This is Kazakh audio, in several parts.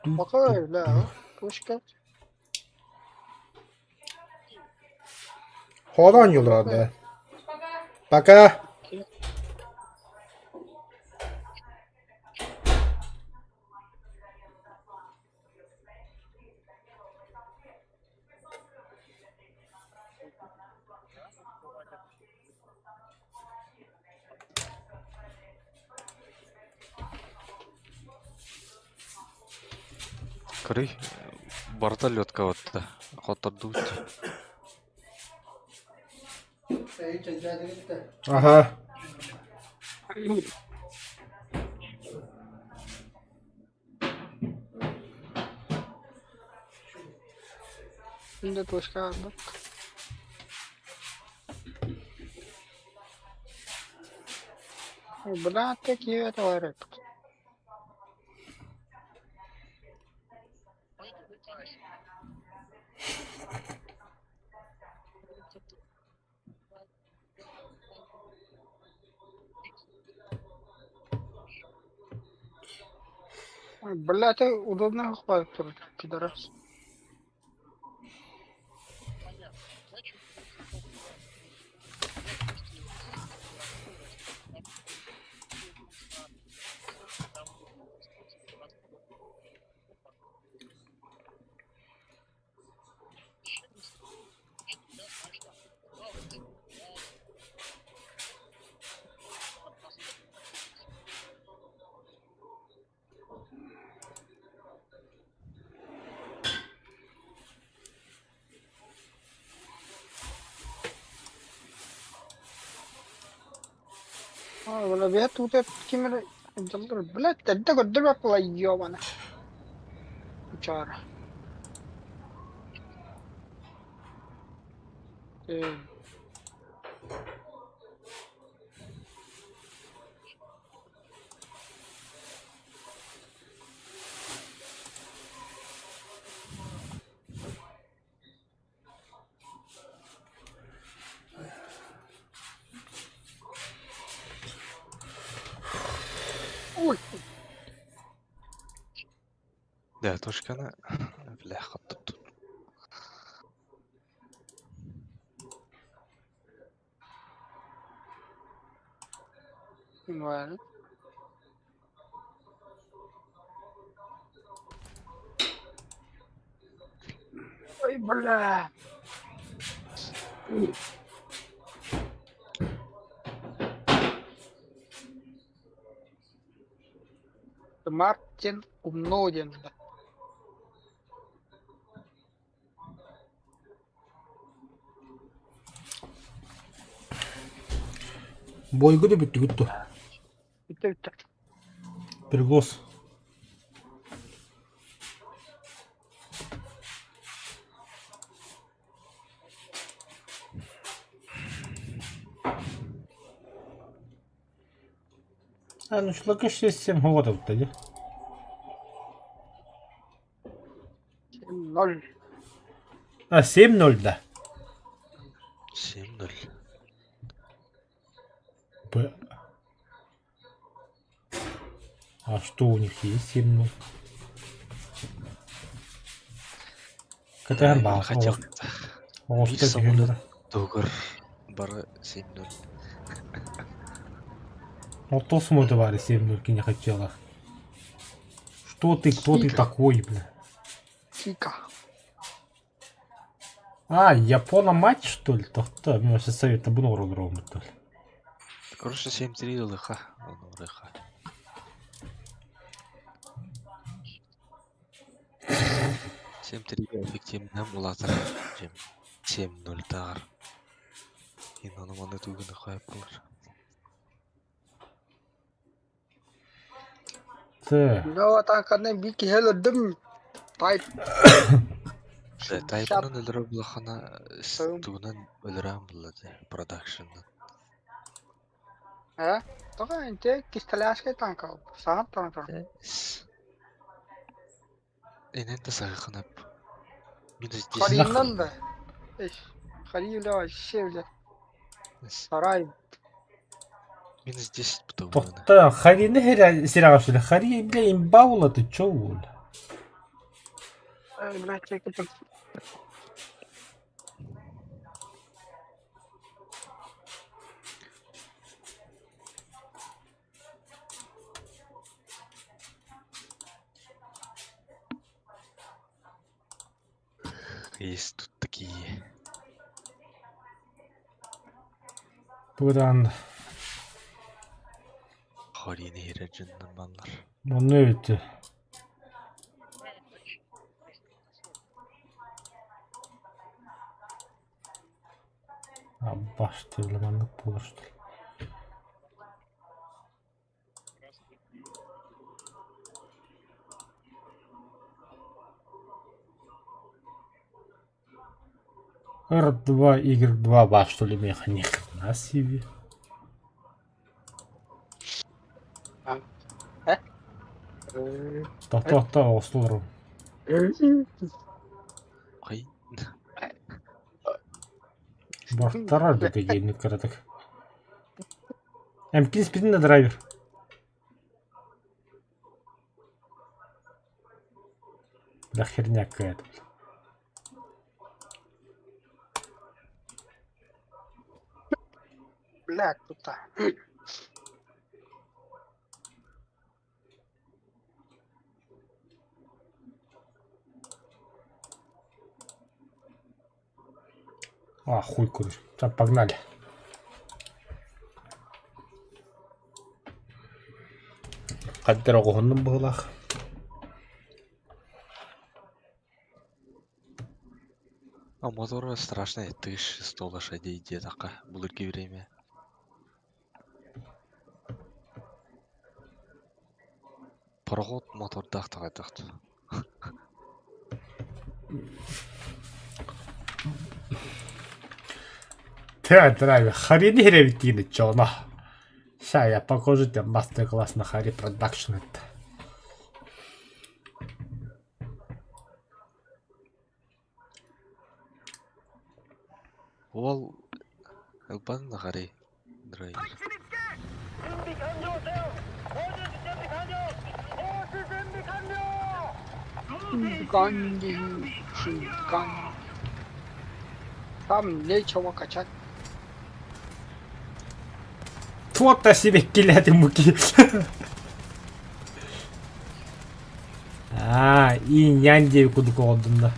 Bakar la. Пушка. Ходан юлрада. Пока. Крый барталетка вот хотырдуу. Ага. Şimdi пушка aldık. Бля, такие товары. Бля, это удобно хватит тут, пидорас. Бля, я тут кимер жолдор. Бля, тедde gördüm yapıla yiyor bana. Uçar. Ой, Да, тушканы бля хотырдуу. var. Ой, бля. Мартин умножен. Бойгу да бүтті күтті. Bitti. Перегоз. Ну шлака 6-7 года тоді. 0. 7-0, да. 7-0. А что у них есть 7-0? Катаган бар. Хотел. Оғызда Бир самолет дүйендірі. догор бары 7-0. Отос моды бар 7-0 не хотела. Что ты, кто ты такой, бля? Фика. А, Япона мать, что ли? Тоқта, мен осы совета бұны ұрылдырауым бітті. Короче, 7-3 лыха. Лыха. Эффективно булатыр. 7-0 тағыр. Кейін оны маны түгіні қойып болыр. No, атаканы бик хелдим. Тайп. Тайпынан өлірі бұлақана түгінен өлірен болады. Продакшыннан. Тоға инте кистеляшке танка. Сағат танка. Энен де сағықынап. Минус 10. Кариннан да. Харили вообще, блядь. Сарай. Минус 10 бутылок. Тохта, Харины сирагашили. Хари, бля, имбаула, ты чё, Оля? Блядь, я как-то... Есть тут такие. Buradan Harine hiracından ballar. bunu ötü. Başta limanlık buluştu. R2, Y2 başlı mekanik. Nasıl? Tahta oslurum. Ay. Бортара да гейник крадак. Эмкин спидин на драйвер. Да херня какая-то. Блядь, тут-то. А, хуй куришь. Так, погнали. Каддер огонным булах. А мотор страшный. 1100 лошадей где-то было время. Пароход мотор дахтагайтахт. Тэ, драйвер. Харины херевитины чёна. Ща я покажу тебе мастер-класс на Хари Продакшн. Ол элбан на Хари драйвер. Ган. Там нечего качать. Туотта себе килляти муки. А, и нянди кудук олдумда.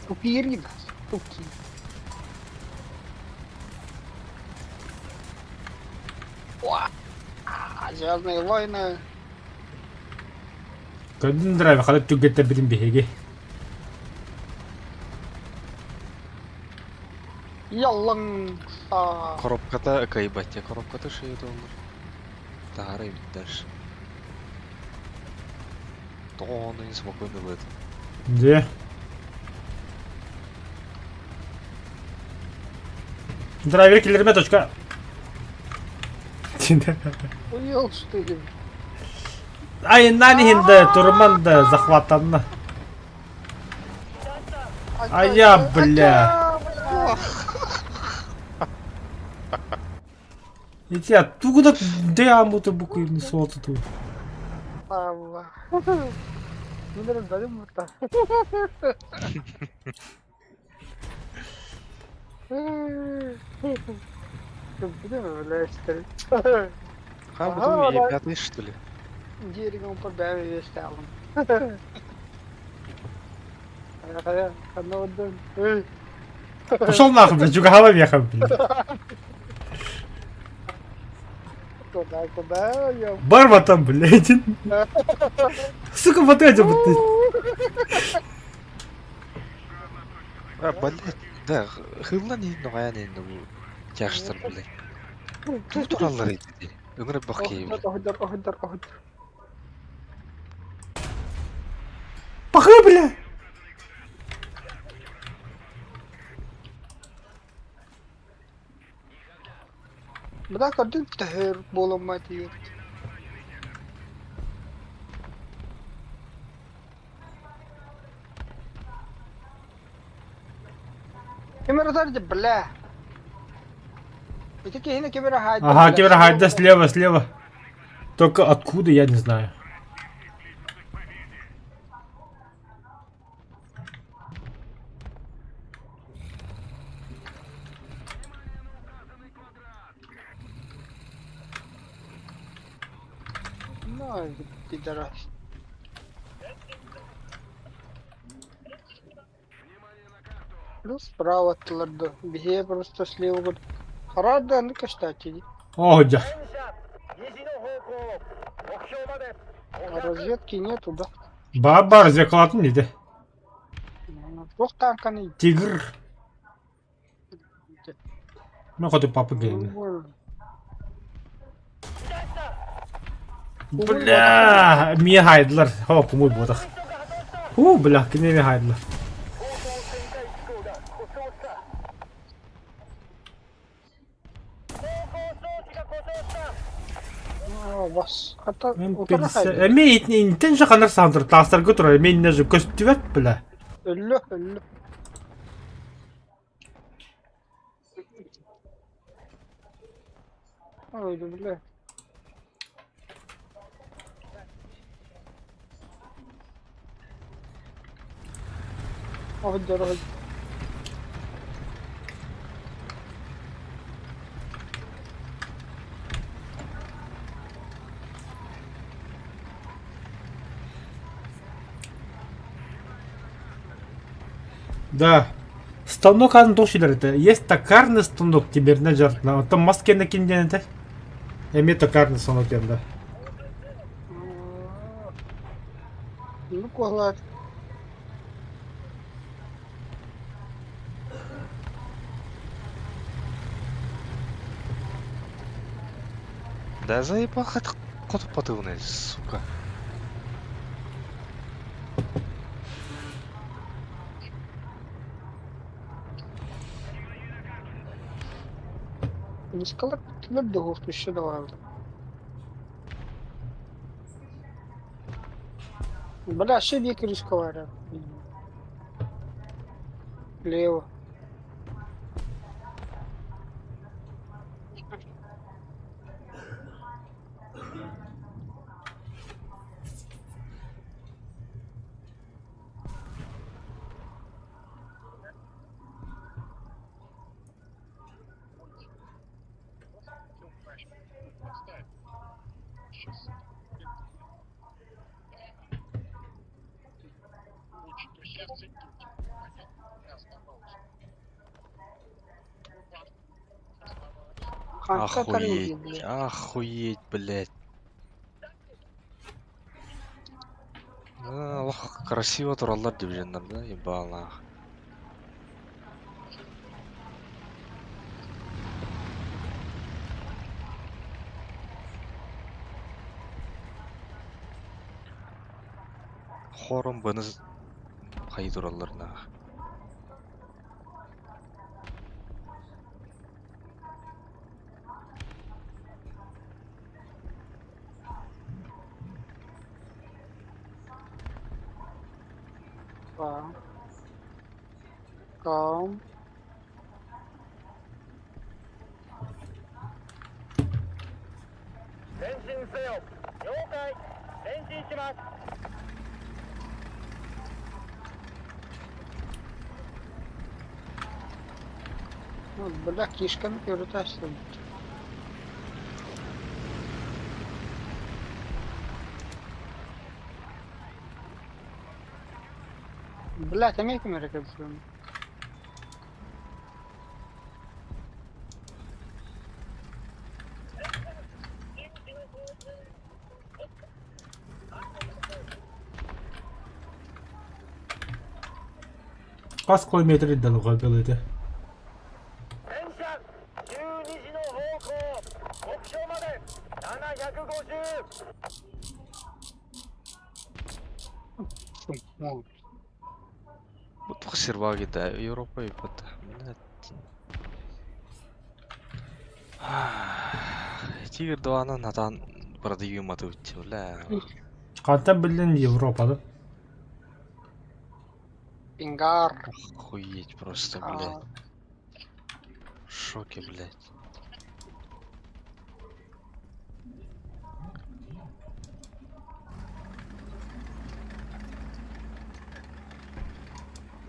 Тупирина. Туки. Звездные войны. Көдүн драйвер калып түгетте билим беге. Яллың. Коробката кайбатте коробката şey доллар. Тарай дальше. То он не спокойно в этом. Где? Драйвер киллерме точка. Уел, что ли? Ай, нанихинде турманда захватанна. А я, бля. И тебя оттуда дяму-то буквально солта тут. Allah. Bunların zalim burada. Блин, блядь, что ли? А, потом и пятый, что ли? Деревом побег и стал. Одного дом. Пошел нахуй, блядь, жугала вехом, блядь. Куда, я... Барба там, блядь. Сука, вот это вот ты. А, блядь, да, хылла не ногая не ну тяжестер, блядь. Тут тураллар эти. Ömür bakayım. Охдар. Пахай, бля. Бля, kadın tehir bulunma diyor. Камера сзади, бля. Эти кихины камера хайд. Ага, Кибер Хайда слева. Только откуда, я не знаю. Ну, пидорас. Плюс справа тларды. Бие просто слева вот. Харада, ну кстати. О, дях. А разведки нету, да? Баба развлекалатын дейді. Жоқ танканы. Тигр. Мен ходы папа геймі. Бля, мие хайдылар. О, кумой бодақ. Бля, кіне мие хайдылар. Бас. Хата Мен утара пилсе. хайд. Мен итін жақанар сандыр тастар көтір. Мен нәжі көстівет, бля. Өлі. Ой, да бля. Ой, дорога. Да. Станок азын тошилер это. Есть токарный станок теперь на жартна. Там маскені кенден это. Эме токарный станок енді. Ну, коглад. Да заебал хоть потылный, сука. Не сказал, тебе дугов еще давал. Бля, ошибки рисковали. Лево. Охуеть, блядь. Ох, красиво туралар деп жандар да, ебала. Хором быныз кай туралар на. Calm. Ну, бля, кишками перетащил. Бля, ты имей камеры как бы. Қас километр дәл ғабел еді. Вот в Серваге, да, Европа и вот. Тигр дуана натан продаю матуть, бля. Қантан білден Европада. Пингар. Охуеть просто, блядь. шоке, блядь.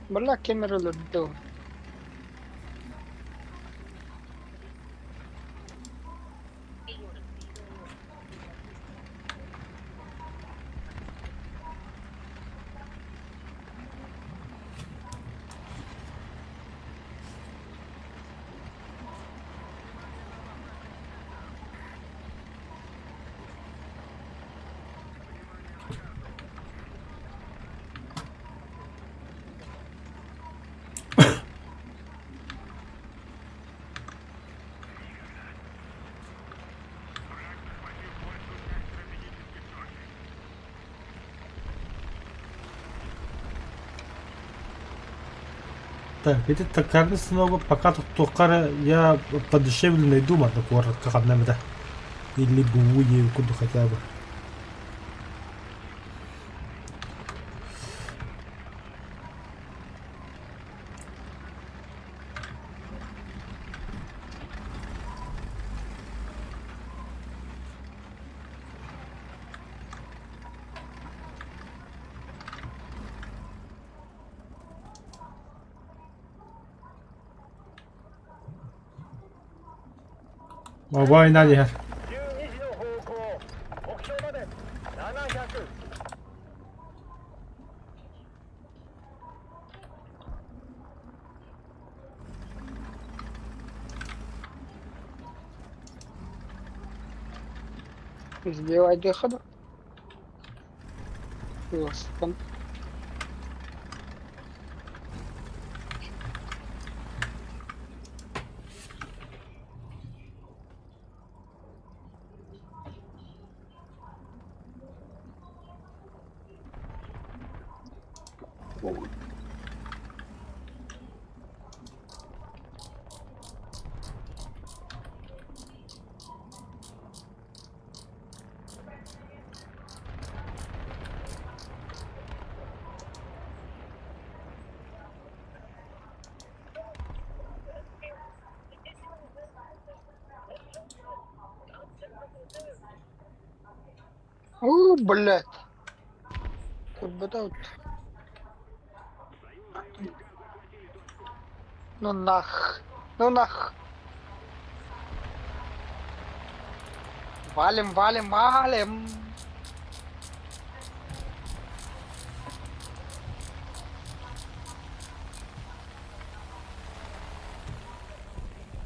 Бля, кемерилерді. Так, эти токарный станок пока тут токара я подешевле найду, на коротках одним, да. Или бувуе куда хотя бы. Война не. 12時の方向目標まで700 Сделай доходу. Велосипед. Блядь. Куда вот? Ну нах. Ну нах. Валим, валим, валим.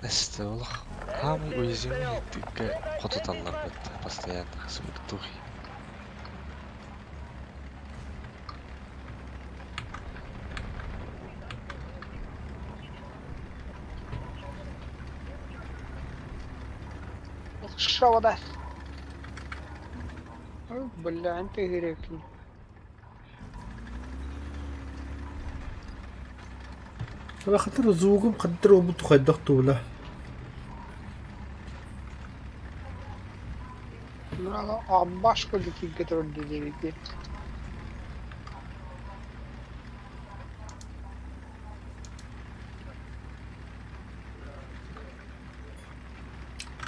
Эстелах. Самый уязвимый тыка хототаллар бит. Постоянно смертухи. Что да? Бля, ты грехи. ولا خاطر زوجهم قدروا بتو ضغطوا ولا Ну, а башку летит, который деревья.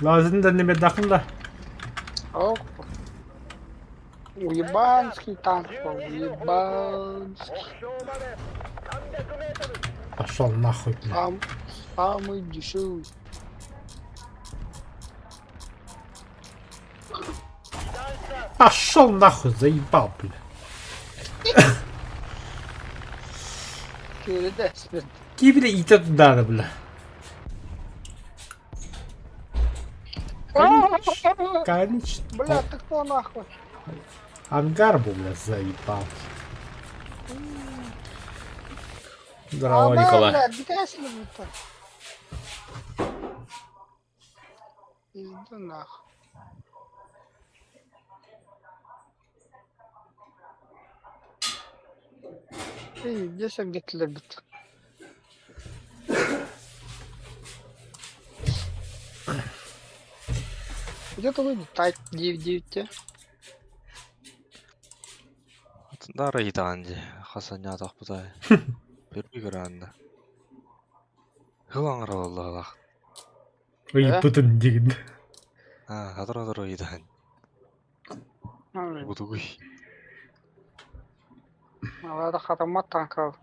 لازم ده اللي داخل ده Ох. Уебанский танк, уебанский. 目標まで300メートル пошел нахуй бля. Самый дешевый. Пошел нахуй, заебал бля. Передай. Кибли идет туда бля. Конечно. Бля, ты кто нахуй? Ангар был, бля, заебал. Здорово, Бля, Николай. бегай с ним то. Иди нахуй. Эй, где все где-то любит? Где-то вы летать 9-9. Дара итанди. Хасаня тахпутай. Берби гранна. Хылаңыр Аллах. Ыйыппытын деген. Адыр ойдан. Будугуй. Алада хатамат танкал.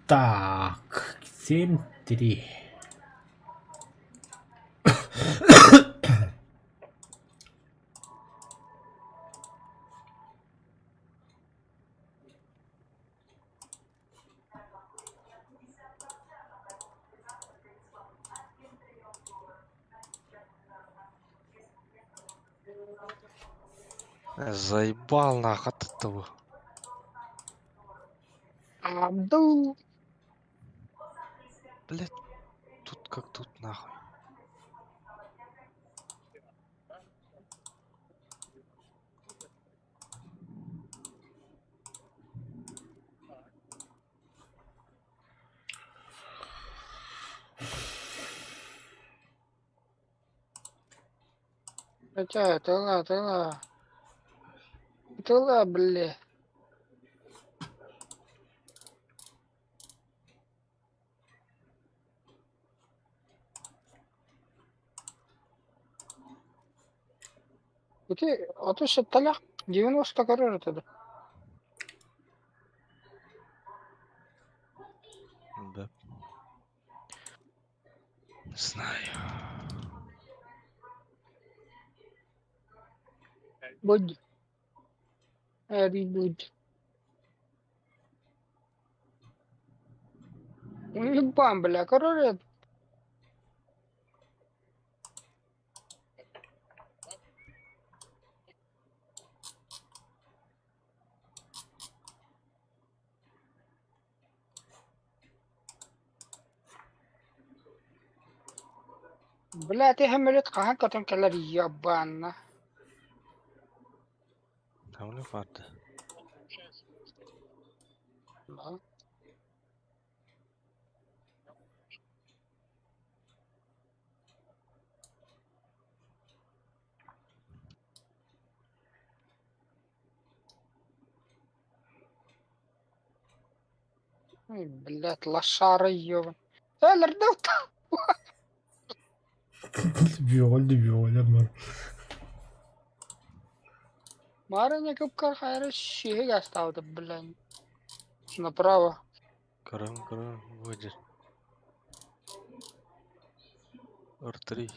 Так, 7-3. Заебал нахуй от этого. Абду. Блять, тут как тут нахуй. Тыла, бля. А ты что, талях 90 короче тогда. Да. Не знаю. Будь. Эри будь. Ебам, бля, короче. Бля, ты хамелет кахан катан калар ебанна. Там не фарта. Да. Ой, блядь, лошары ебан. Лердовта. Виоля. Мараня капкар хайра щега оставда, блядь. Направо. Карам, выйдет. R3.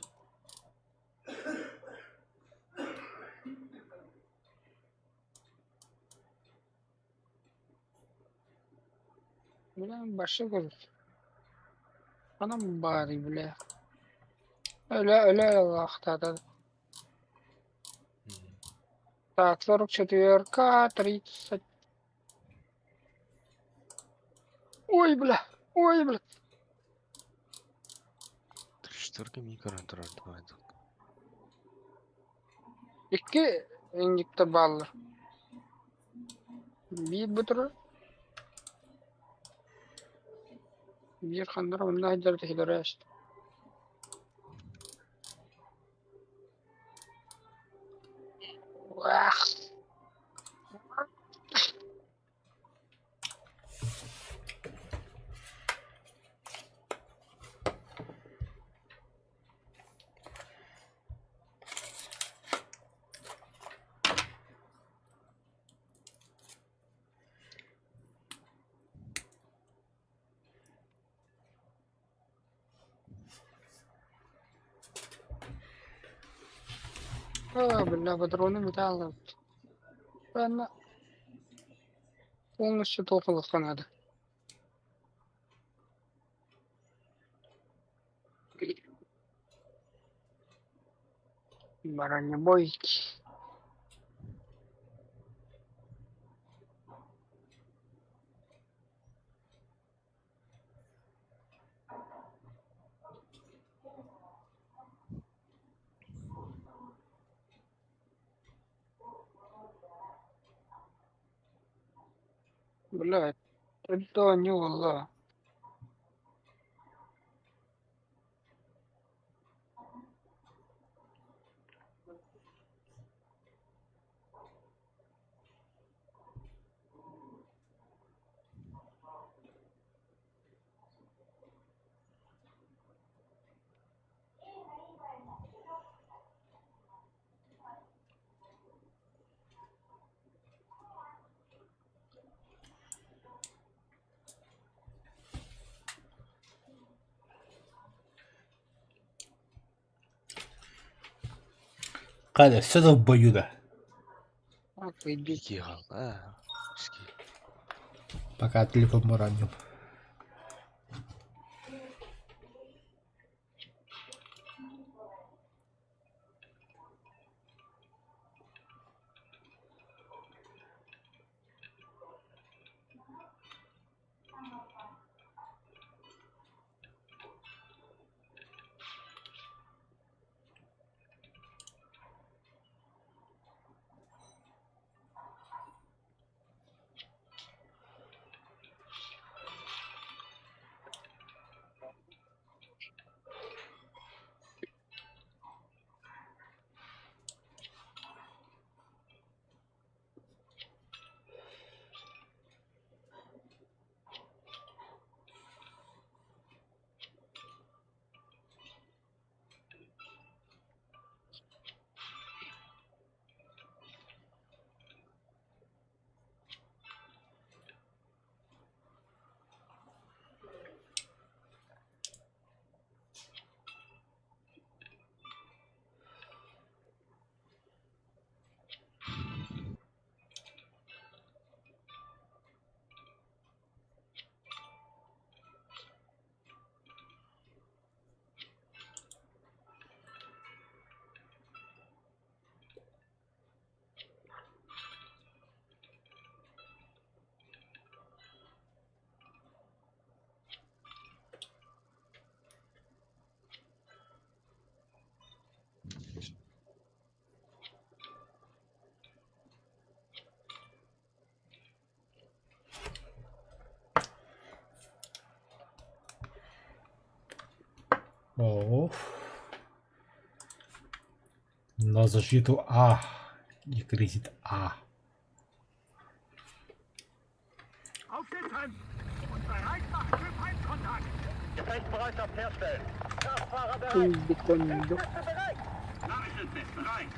Бля, başı gözü. Anam bari bile. Öyle aktardı. Так, 44К, 30. Ой, бля. Ой, бля. 3-4 микро тұрады. İki iндикті баллар. Bir budur. Bir kandır onunla hidreti hidrest. Vah. Бля, патроны металла. Ben полностью толкалась надо. Бронебойки. Блядь, это не wallah. Каля, все в бою, да. Иди. Ике қалды. Бізге. Пока телефон уронил. О. На защиту А. И кризит А. Aufstehen und bereit machen für Feindkontakt. Gefechtsbereitschaft herstellen. Kraftfahrer bereit. Секунду. Kräfte bereit. Nachrichten ist bereit.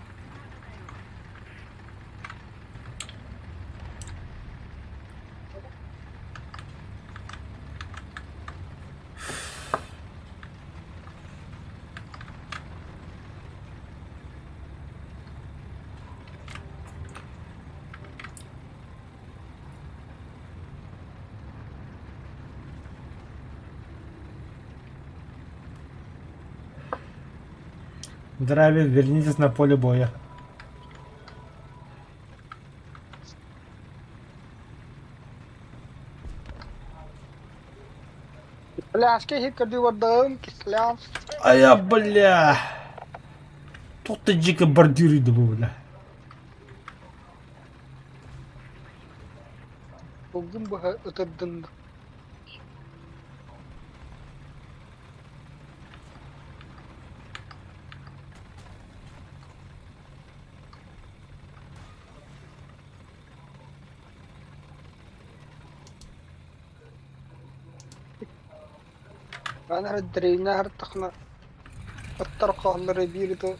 Драйвер, вернитесь на поле боя. Пляшки хикади водым, кисляв. А я, бля. Тут ты дико бордюры думал, бля. Bugün bu ötürdün. أنا هالدرينا هالتقنا الطرقة اللي بيرتو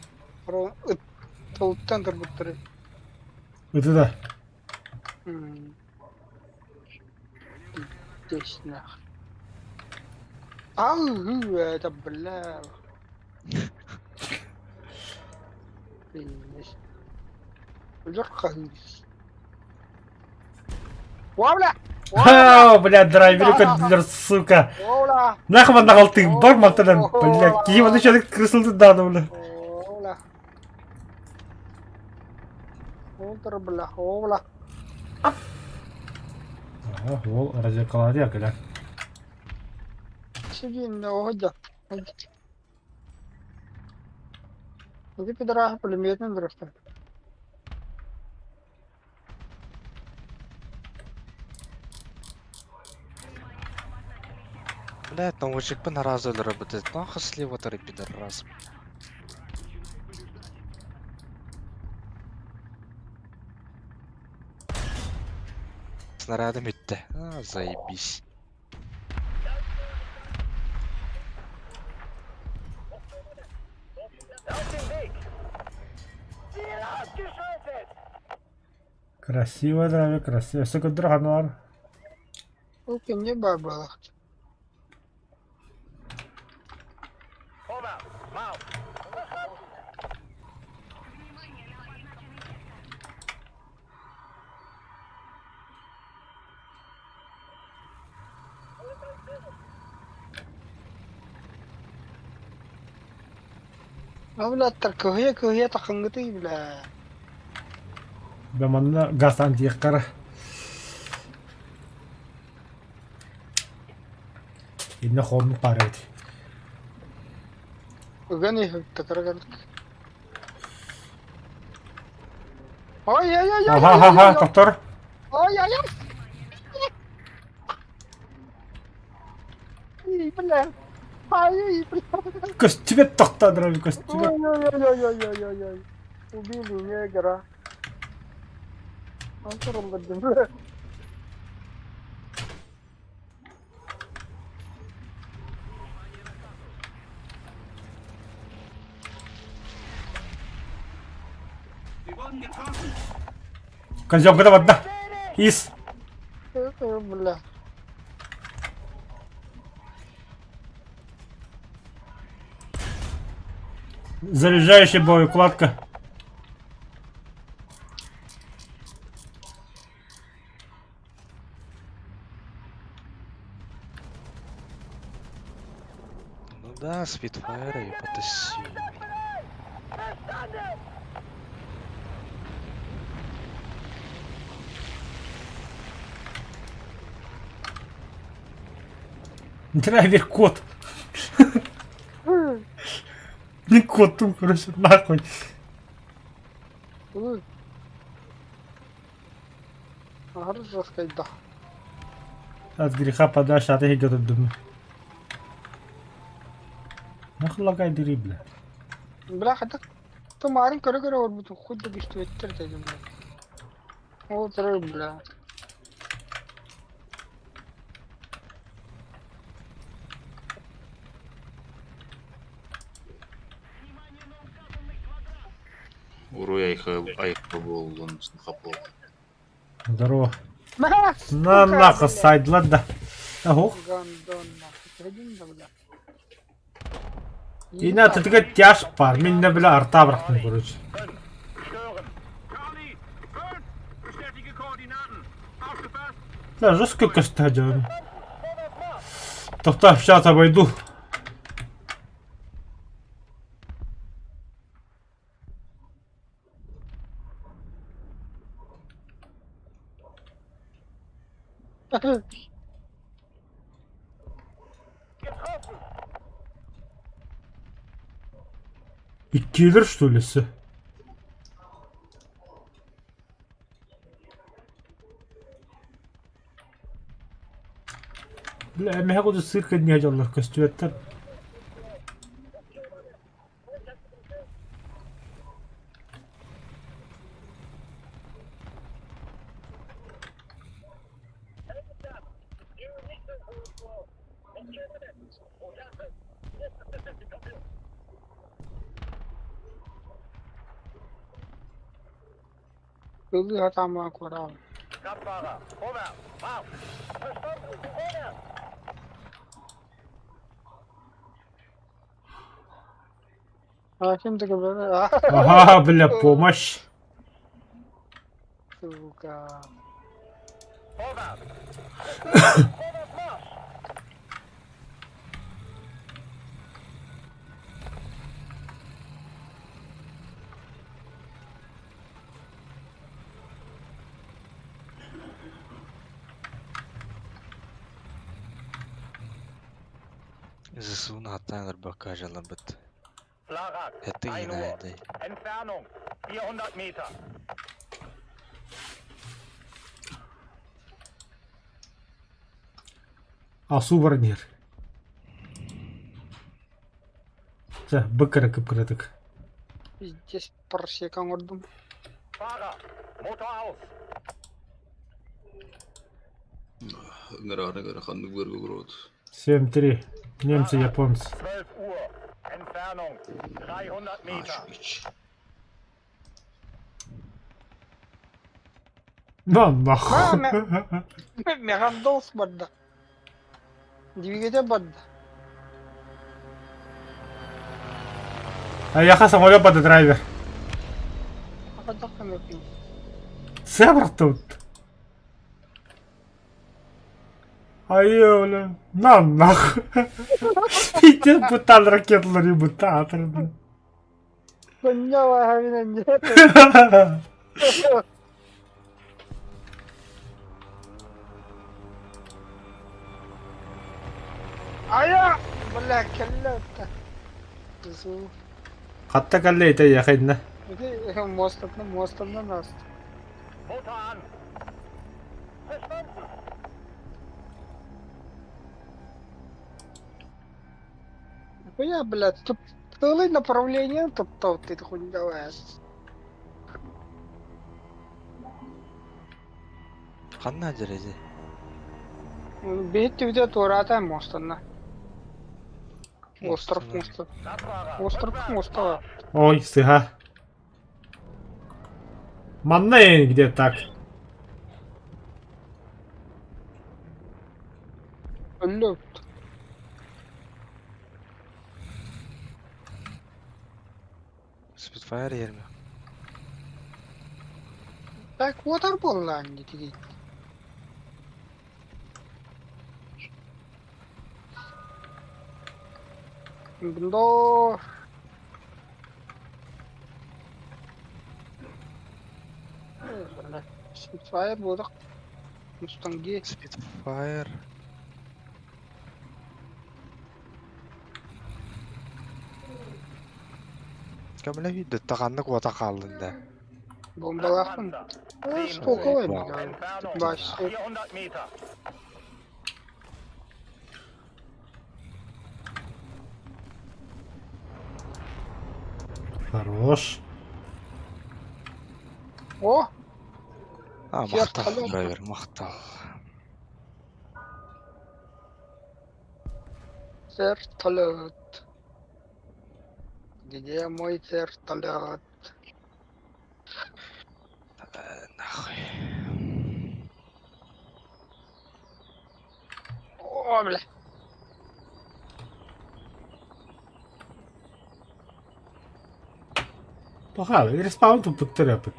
رو توتن تربطري. Это да. Тесна. Ау, это бля. Лёгко. Вовля! Ха, бля, драйвер, котлер, сука. Вовля! Нахуй нахал ты бар мактадан, бля. Киев он еще крысылды даны, бля. Вовля! Вовля, бля, вовля. Ага, ол радиокалады, бля. Сиди на огодя. Иди пидора, пулеметный дрожка. Блядь, научик бы на разу работать. Нахуй слева ты пидорас. Снарядом идти. А, заебись. Auf den Weg! Ziel abgeschaltet! Красиво, да, красиво. Сука, драгонар. Окей, мне баба. Vorwärts! Marsch! أولاد تركوهية كوهية تخنقتي بلا بمنا قاس عندي يقرا. إنه خون مقارنتي. وغني تكرقلك أوي يا ها دكتور. أوي يا بلا هاي بلا كستبة تقطع درا كستبة. أوي وبيلي نيجرا أنصر الله الدم كان جاب كده بده. إيس. بالله Заряжающий боеукладка. Ну да, Спитфайра и потащи. Драйвер кот. Не кот, там, короче, нахуй. عارف راسك ده От греха подальше, а ты идет от дома. Нахуй лагай дрибля. بلا حدك تمارين كره كره وربط خد بيشتوتر تجمع هو ترى بلا Уруй айха был, он снахапол. Здорово. ما На нахуй сайд, ладно. Ого. غاندون تهدين بلا И на ты такой тяж пар, меня бля арта брахнул, короче. 5. Stören. Charlie! 5. Bestätige Koordinaten. Aufgepasst! Да, жестко костадион. Тофта, сейчас обойду. Getroffen! И киллер, что ли, с? Бля, я могу цирка не одел на костюме. كلها تعمل كورة Kraftfahrer! Vorwärts! Marsch! Verstanden! Vorwärts! عشان تقبل Ага, бля, помощь. сука Vorwärts! Vorwärts Marsch! ЗСУ на Тайнер Бака жалобит. Flarak! Это 1 и на Uhr. этой. Entfernung 400 Meter. А сувенир. Быкыры кыпкырытык. Здесь парсекан ұрдым. Fahrer, Motor aus. Ыңырағына көрі қанды көргі көріп. 7-3. Немцы, японцы. 12 Uhr. Entfernung 300 Meter. На нахуй. Мегандолс барды. Двигатель барды. А яха самолет под драйвер. Қадаққан өпін. Севр тут. Айо, на нахуй. Питер бутан ракетлар ебутатор. Коньява хавинен деді. Ая! Бля, келле өтті. Қызу. Қатта калле ете яхайдна. Мостымнан асты. Motor an. Verstanden. Я, блядь, тут целое направление, тут ты хуй давай. Қанна жереде? Бейт тебе турата мостына. Остров Мостына. моста. Radfahrer, Остров моста. Ой, сыга. Манна где так. Лёд. Spitfire yer mi? Так вот арбол ланди тиги. Бндо. Спитфайр будак. Мустанги. Spitfire. Камила видді тағанлық ота қалдында. Бомбалахтын. Сколько Wow. войны? Entfernung Баш. 400 Meter. Хорош. О! Мақтал, Қалай? драйвер, мақтал. Вертолет. Где мой вертолет? Нахуй. О, бля. Погано, респаун тут підтерепить.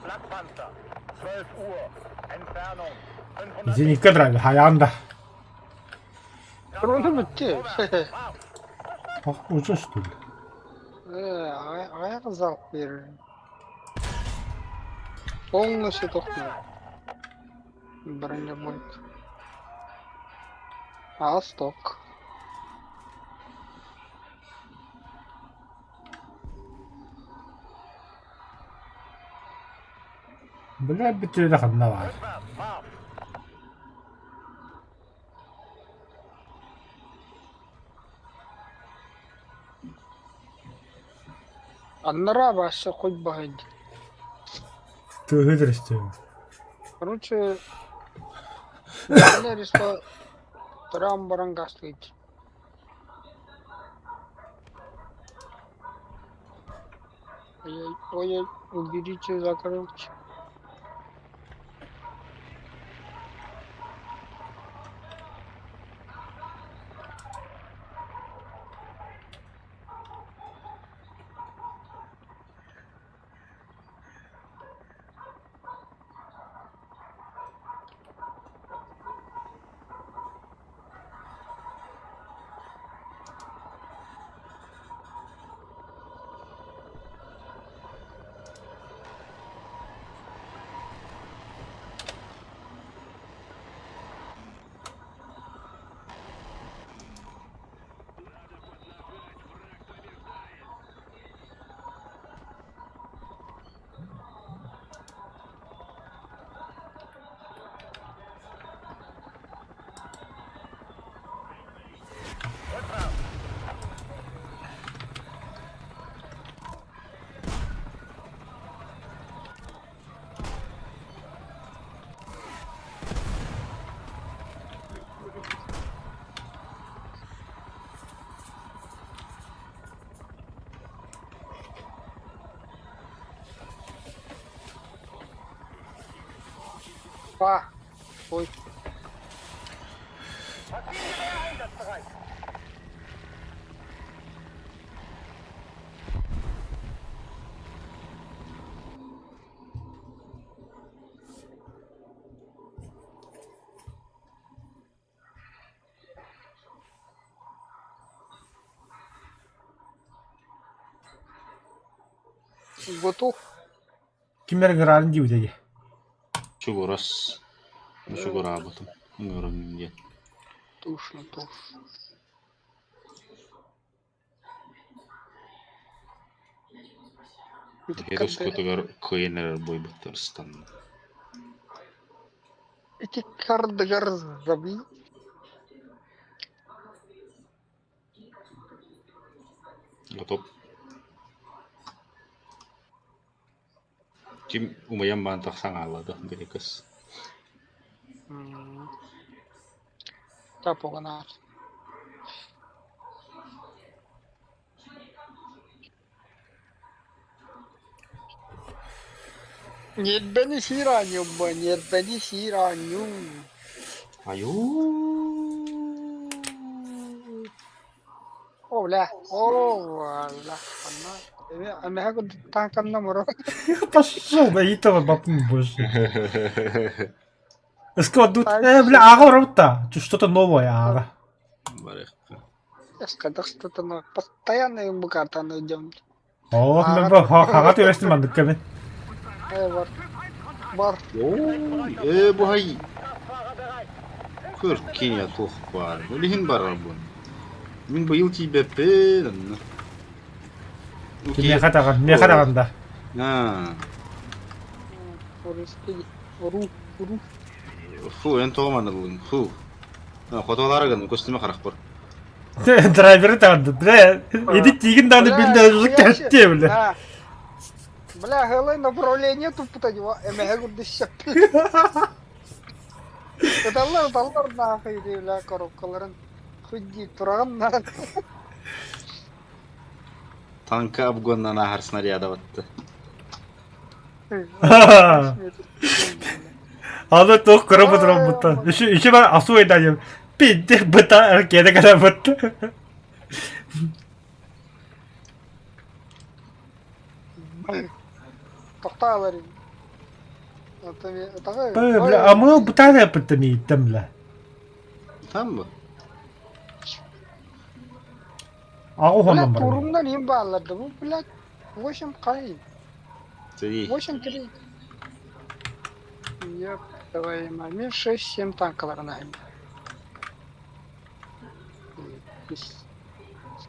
Blattpanzer, 12 Uhr. Entfernung 500 Извини-ка, драйвер, хаянда. Круто бітті. Ах, уже что ли? Аяқ залп берір. Полностью тоқмай. Бронебойка. А, сток. Бля, биттерде қанна бар. Rückwärts, Marsch. Аннара башы қой бағайды. Төгедір істеу. Короче, респа тұрам баран гастыйды. Ой, уберите закрылки. Ой. Maschinengewehr einsatzbereit. Готов. Kimlerin kararını diyor dedi. Чугурас. Чугур работа. Уровень. Тушно. Херес көтөгөр кыйнер бойбуттарстан. Эти кардыгар заби. Готов. Тим умаян бантак саңалады берекес. Тап оғана. Нет бени сираню, нет бени сираню. Аю. Оля. Она как танкан на муро. Пошел, да и того бабу больше. Сказал, бля, ага, ворота. Что-то новое, ага. Барехка. Я сказал, что-то новое. Постоянно ему карта найдем. О, мен бу хагат өстүн мандык кеме. Бар. Ой, бухай. Көр Кения тух бар. Лихин бар бун. Мин быйыл тебе пен. Мен хатаганда. Ру. Фу, эн тооманылын. Фу. Фотоларыгын көстүмө карак бар. Драйвері тағанды. Бля, едік тегін даны білді өзілік тәртте, бля. Бля, гылай направление тупо-то него. Эмеге гуды шаппи. Талар нахуй, бля, коробкаларын. Худи, тураган нахуй. Танка обгонна нахар снаряда батты. Аны тоқ көріп отырам бұтта. Үші бар асу айданем. Пинте бұта әркені қана бұтты. Тоқта аларым. Бля, а мы бұта да бұтты мейттім, бля. Там бу? Ағы Бля, хонан бар. турумдан ем бағаларды бұл, блядь. 8 қай. 8 3. Ёп, твою мать. Мен 6-7 танкаларын айым.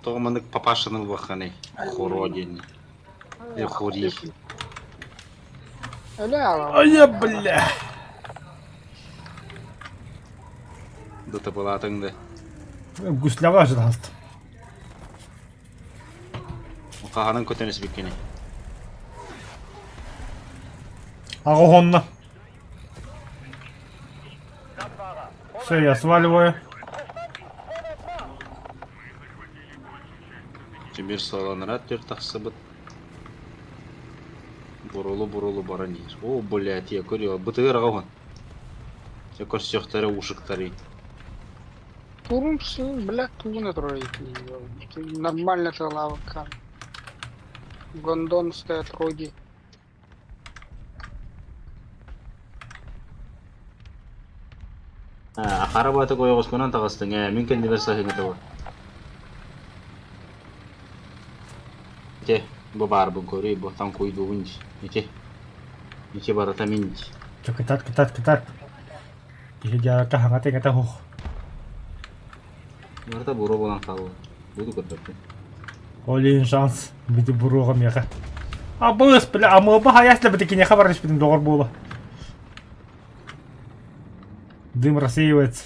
Тоомандык папашыныл баканы. Хородин. Хорих. Өлі алам. Ая, бля. Дыты булатыңды. Гусляға жыдасты. Каганын көтөнөс беккени. Ағы хонна. Все, я сваливаю. Жемир саланырат төр тахсыбыт. Бурулу баранир. О, блядь, я көрüyor. Бытыгыр аган. Я көрсөктөрү ушуктары. Турум сын, блядь, тугуна трой. Нормально тролава кар. Гондон стоят роги. Акара баты койгоз менен тагыстың. Мен кенди берсахыңы табар. Те, бу бар бу көрүй, бу там койду унч. Ите барата минч. Кетат. Кеше жарата хаңаты ката хух. Барата буру болан калды. Буду көтөптү. Олин шанс. Биди буруға меға. А бұғыз, бля, амылба хаясында біті кене хабар ешпетін доғыр болы. Дым рассеивается.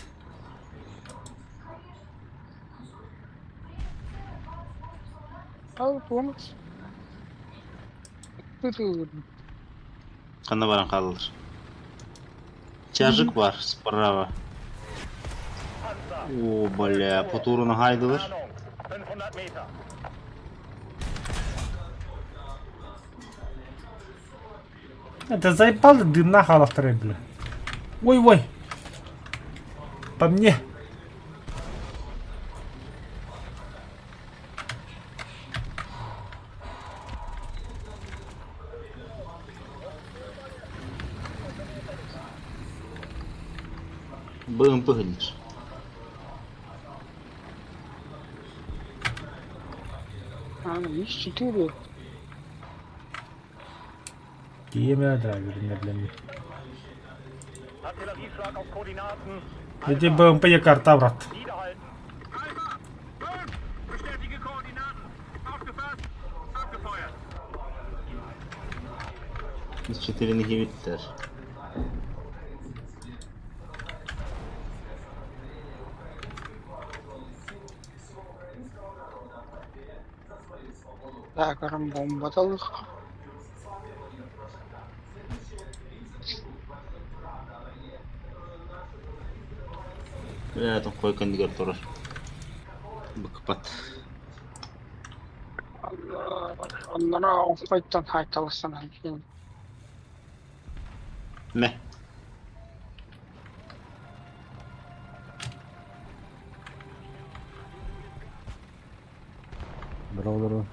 Ал, помощь. Кандай баран калдыр? Чажик бар справа. О, бля, по туруна хайдылыр. 500 Meter. Это заебало дымна халақтары, бля. Ой-ой. По мне. БМП гонишь. Ну, есть 4. Время, да, медленно. Artillerieschlag auf Koordinaten. Иди БМП є карта, брат. Niederhalten. Alpha, 5, bestätige Koordinaten. Aufgefasst, abgefeuert. Biz 4 ноги bitter. Так, бомба талых. Там койкан дигер турар. Быкпат. Onlara offayttan haytalısın. Ме. Браво.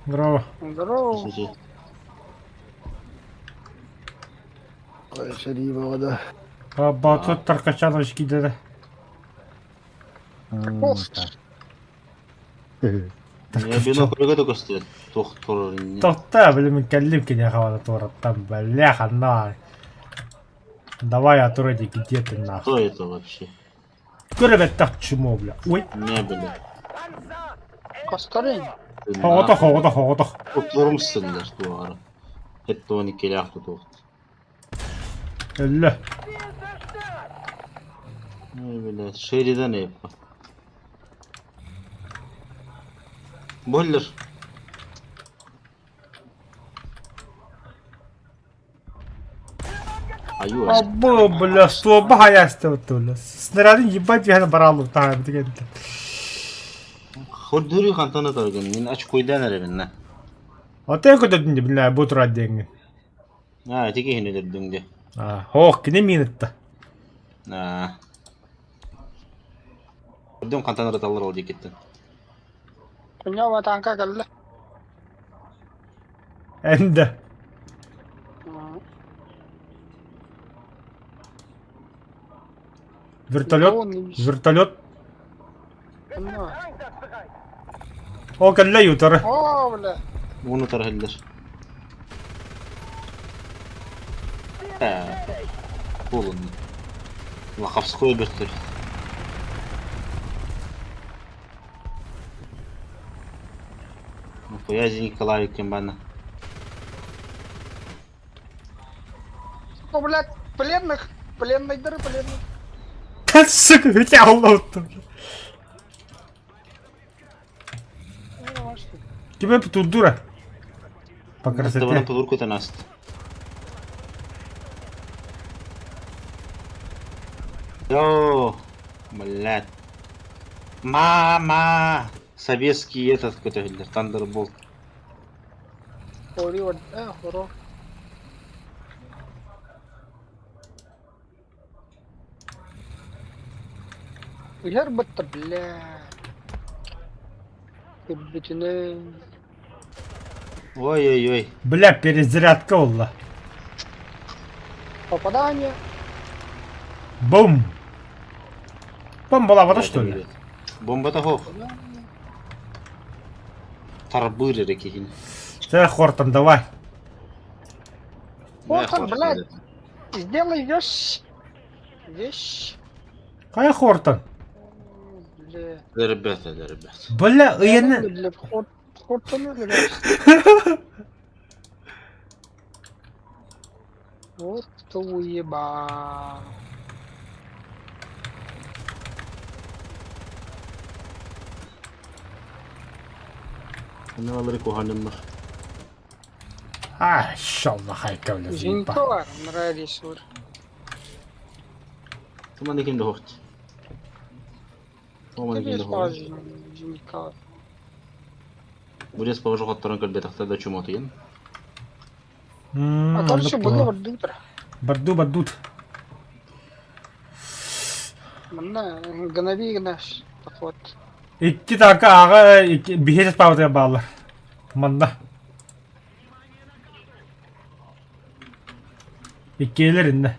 Здорово. Слушай, Батут таркачанович gider. Пост. я бинокльге de göster. Doktor. Тоқта, блин, кәллим кене хавада тураттан, бляха, на. Давай, Атуреди, где ты нахуй? Кто это вообще? Көребет так чмо, бля. Ой, Не, бля. Кастарин. хоғыта. Oturmuşsunlar duvara. Hep de 12 yaktı toht. Әлі. Ай, блядь, Шеридан ne yapma. Бойлер. Аю, Абу, бля, слоба хаясты вот, бля. Снарядын ебать яны баралу, тағы біткен. Хордури хантаны тарген. Мен ач койдан әребін, Отен көтөдүн, бля, bu турат денген. Теке хені дөрдіңде. Хоқ, кене минутта. Көрдім қантаныры талыр ол декеттен. Dünya vatanka geldi. Әнді. Вертолет. О, кәлі ютары. О, бля. Оны тархелдер. Болын. Лақапсқой бертір. Поязи Николай Кембана. О, блядь, пленных. Пленный дыры, пленный. Сука, ведь алло-то. Тебе тут дура. По Това красоте. на подурката нас. Йо, блядь. Мама! Советский этот какой-то Thunderbolt. Хори, вот, хоро. Яр бытта, бля. Кырбетіне. Ой-ой-ой. Бля, перезарядка олла. Попадание. Бум. Бомба лавада, что ли? Бомба-то хоп. Тарбыры рекихин. Ты, Хортон, давай. Хортон, блядь. Сделай вещь. Вещь. Кая Хортон? Бля. Ребята. Бля, ыйыны. Бля, Хортон или вот кто уеба. Ne alır kohanım var. İnşallah hayka öyle Жинка zimba. var, нравится вот. Tamam kim de hoht. Tamam kim de Тебе hoht. Жинка var. Buraya положу хоттарын көлбе тахта да чум отыйын. А короче, было вот дутро. Бардут. Мына гынаби гынаш. Так вот. İki tanka ağa bir hiç bağlıya bağlar. Manda. İkiler inne.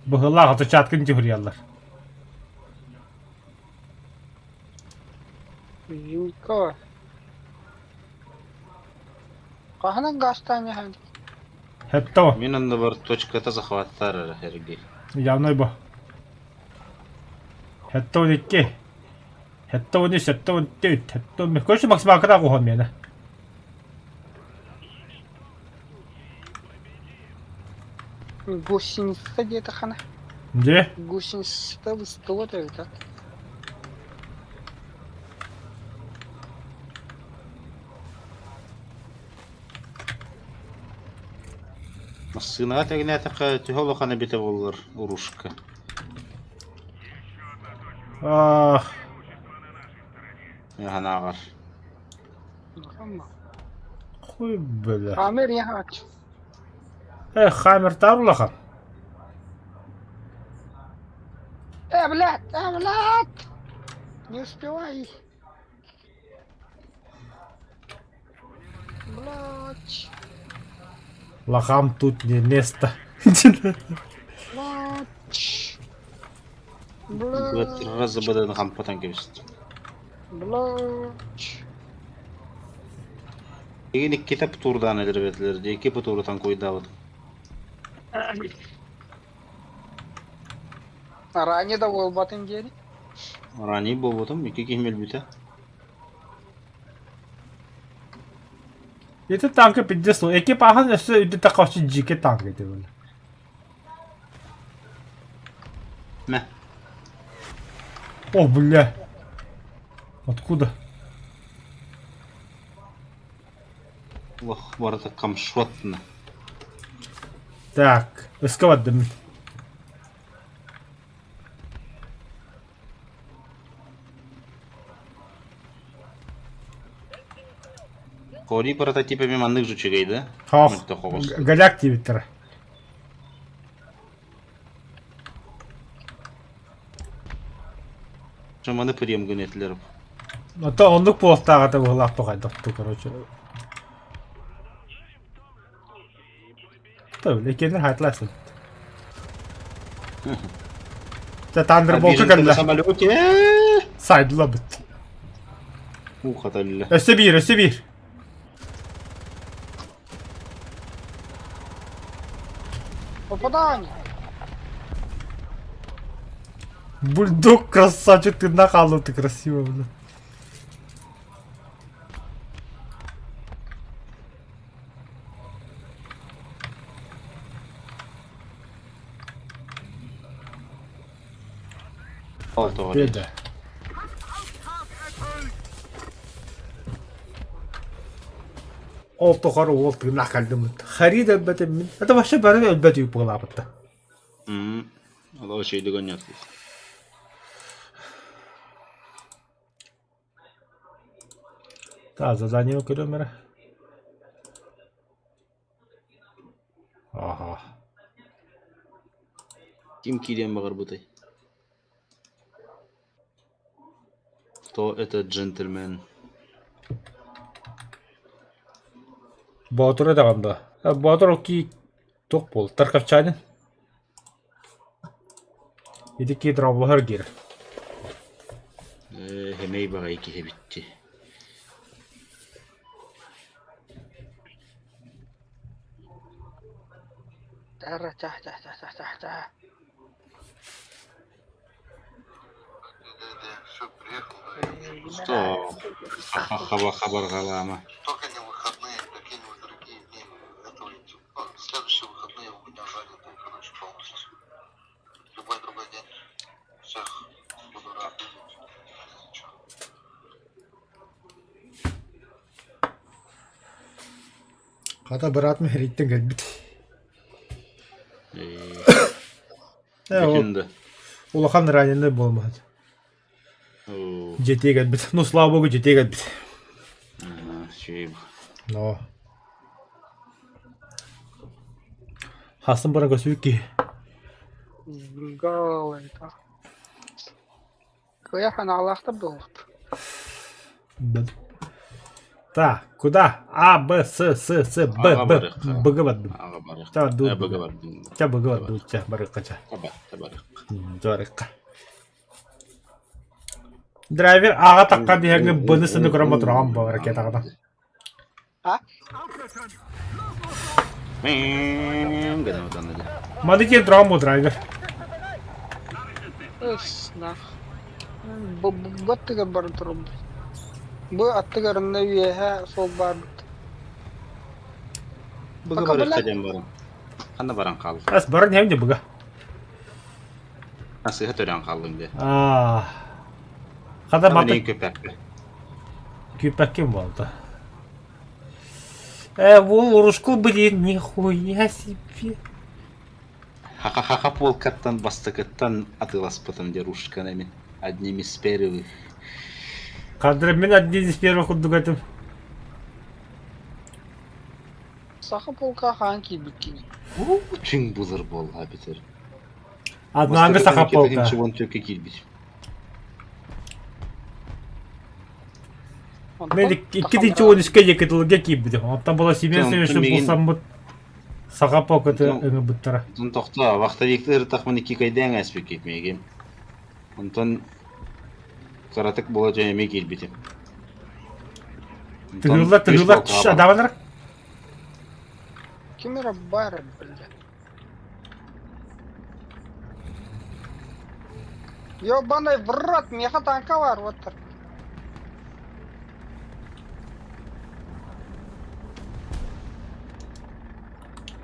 Bu hılla hatı çatkın cihuriyalar. Юнько. Каханан гастanya hadi. Hatta o. Мен анда бар точката захваттар hergi. Явной bu. Hatta o iki. Hatta o üç, hatta o dört, hatta o... Koşu maksimal kadar kohan beni. Гусеница где-то хана. Ne? Гусеница выстыла так. Массынаға тәгіне атаққа түйолы қана бете болылар ұрушыққа. Ah. Яғана ағар. Хуй бля. Амир я ач. Хамер тарулаха. Блядь! Не успевай. Блядь. Лахам тут не место. Блядь. Бұлат разы бұданы қампатан кебісті. Блядь. Egen iki kitap turdan edilbetler. İki turdan koydu avut. Ранее да был батин дери. Rani bu butum iki kihmel büte. Yeter tankı piddes o. Eki pahan üstü üdü takaşı cike tank edi böyle. Ne? О, бля. Откуда? Allah var da kamşvatna. Так, эскавадым. Кори прототипами маннык жучегейді. Хах. Мөлті қоғыз. Галяк тибиттер. Жаманы прием гөнетлер. Ата ондук полостага да булак тоқайдықты, короче. Tabii, ekender hayatlarsın. Та Thunderbolt'u geldiler. Самолете. Saydılar bitti. Ухаталлы. Öste bir, öste bir. Попадание. Бульдог, красавчик, ты нахалу, ты красиво, бля. Oldu. Беда. Ол тоқар ол ты нахалдым. Харид әлбәте мен. Это вообще бәрі әлбәте юп бұғыла бітті. Allah şeydi gönüyor. Да, задание окудum mere. Ага. Kim kiriyen bakar bu tay? Кто этот джентльмен? Батыр edağımda. Батыр o ki toq bol. Tarqafçaydı. Yedi ki dravlahar geri. Hemey bakay ki bitti. Та. Все, приехал, да. Что? Хабар галама. Только не выходные, какие-нибудь другие дни готовите. Следующие выходные у меня заняты, короче, полностью. Любой другой день. Всех буду рад видеть. Ничего. Kata berat mı heritten gelbit. Bütün de. Улахан раненый болмады. Жете gelbit. Ну, слава богу, жете gelbit. Şey bu. Но. Хасан бара көсүк ки. Гол это. Каяхан Аллахта был. Так, куда? А, Б, С, Б, Аға Б. барық. Б бардым. Аға барық. Та, ду. Бөгі бардым. Та Б бардым. Та барыққа. Табарық. Жарыққа. Драйвер аға таққа дейінгі бұны сыны көрім отырған бұл ракет ағадан. А? Гәне одан әлі. Маны кен тұрған бұл драйвер. Нах. Bu attıgar barın turum. Bu attıgarında üyehe sol bar. Бұғы Бақа барық білә? қаден барым. Қаны баран қалды. Әс барын hem de бұға. Насыға төрен қалдым де. Қада Мені баты көпәкті. küpәккен болды. Ол ұрышқыл білен, нихуя себе. Ха-ха-ха полкаттан бастықыттан атылас потом дерушка нами. Одним из первых. Қадыры мен один из первых құддық әтім. Сақы полка ханки біккені. Чың бұлыр бол, абитер. Аднаңғы сақа полка. Чывон төке келбейді. Мен 2-13-ке екетіліге кейбіді. Оттан бола семен сөйші болсам бұд. Сақа полкаты өңі бұттара. Тон тоқта, вақта векті ұртақ мұны кайдан әспек кетмеген. Онтон қаратық бола жәнеме келбейді. Тығылар түш адаманар. Кемера бары білді. Ёбаный в рот, меха танка var отыр.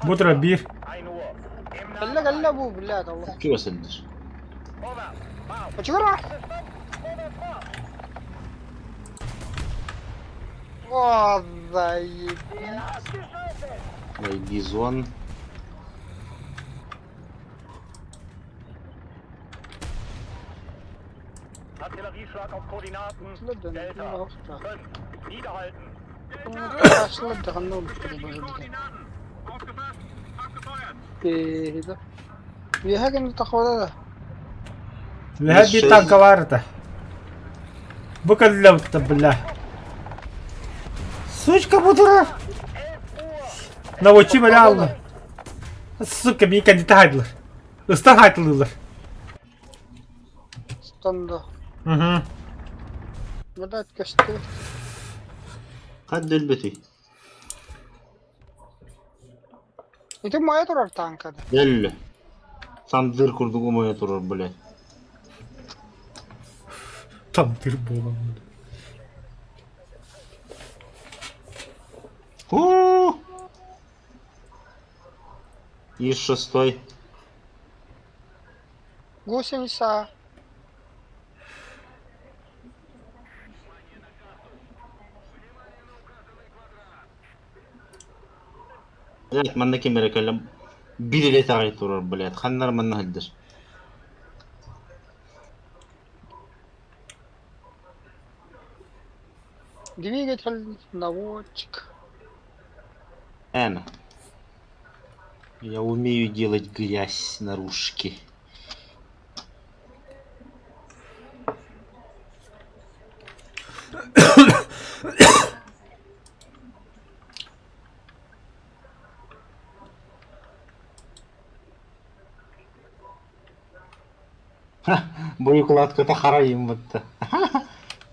Бұтыра бір. 1 Uhr. Im Кәлі кәлі bu, блядь, Allah. Ке өсілдір. Vorwärts. Marsch. Почекара. О, заебись. Гизон. Artillerieschlag auf Koordinaten. Слыдын, Delta. не hosta. 5. Niederhalten. Karşıladı, kanlı olmuş. Кейді. Üyehe gönül takvada da. Ләһә бір танка бар еді. Бұл кәлі бұтты біля. Сучка бұтыра. Навочи бәлі алды. Сука, мен кәндеті хайдылар. Үстан хайдылылар. Standa. Үху. Burada etkişti. Қад дөлбеті. İti moya durar tankada. Дөлі. Сам дыр күрдің ұмая тұрар, блядь. Там тыр болам. ИС-6. Гусеница. Блядь, манна кемері кәлім. Билеле тағай тұрар, блядь. Ханнар манна хылдыр. Двигатель, наводчик. Эна. Я умею делать грязь наружки. Бұл укладкада қарайым бұтты.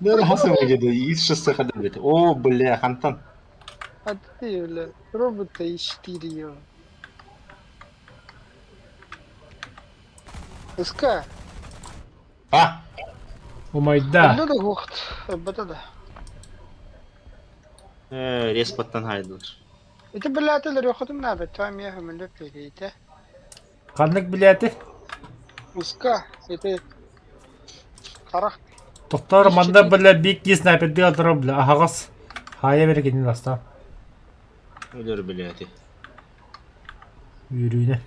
Дәрі хасы өйдеді, ИС-6 қадыр беті. О, бля, қантан. А ты, бля, робота И4 его. СК. А, Омайда. Бля да гухт. Бата да. респаттан хайдылыр. İti bilatı da yoxudum ne be? Tam ya hemen de pekeyte. Қандық біләті. СК. İti. Karak. Тоқтар манда білә бек ес нәпетті атыра білә. Ағас. Хая берекетін аста. Өлір білеті. Үйрүйіне.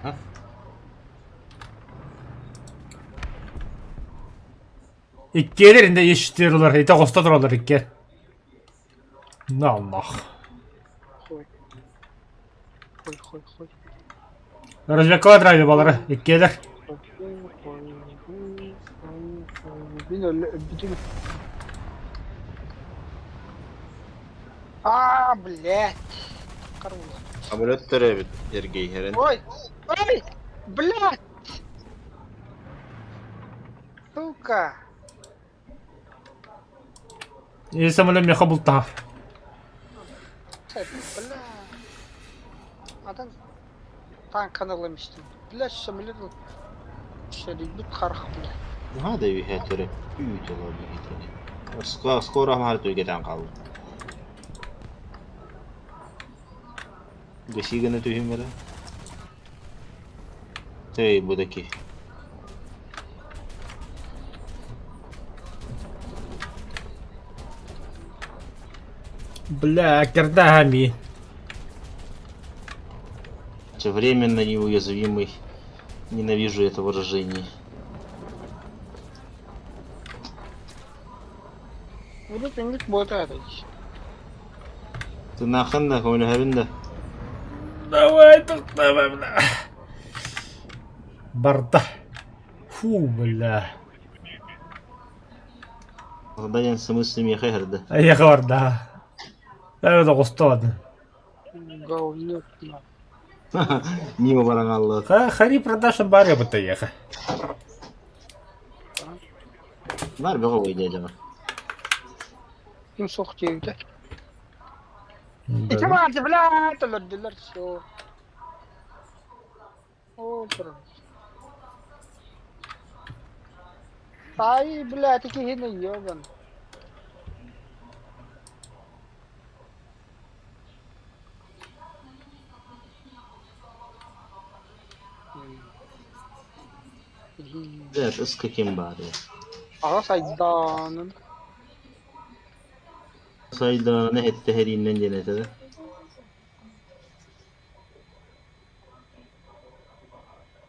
Ha? İkkelerinde eşitliyorlar. Ete kosta durarlar ikke. Ne Allah. Хуй. Koy. Развлекала драйвы балары. Иккелер. Bin öyle bütün... Aaa, блядь. Карула. Амулеттері бит, Ергей, херен. Ой, блядь. Сука. И самолет меха булта. Бля. Adam tank kanalamıştım. Bля, самолет. Şöyle bir karх, бля. هذا يهتري يوتيوب يهتري سكورة ما هرتو يجتان قالوا قشي قنا تهم مرة تي بودكي Бля, керда ми. Временно неуязвимый. Ненавижу это выражение. Bunu günlük boyuta atacağız. Ты нахрен да, кому нахрен. Давай, давай, бля. Барда. Фу, бля. Задаем с мыслями хер да. А я говорда. Это густод. Говнюк. Мимо барангалла. Хари продажа баря бутаеха. Бар бего выйдет. Kim soktu evde? İki vardı bla. Tılırdılar şu. O bro. Ay bla tiki hine yogan. Да, это с каким баре? Ağa saydanın. Sayda ne etti herinden cenete de.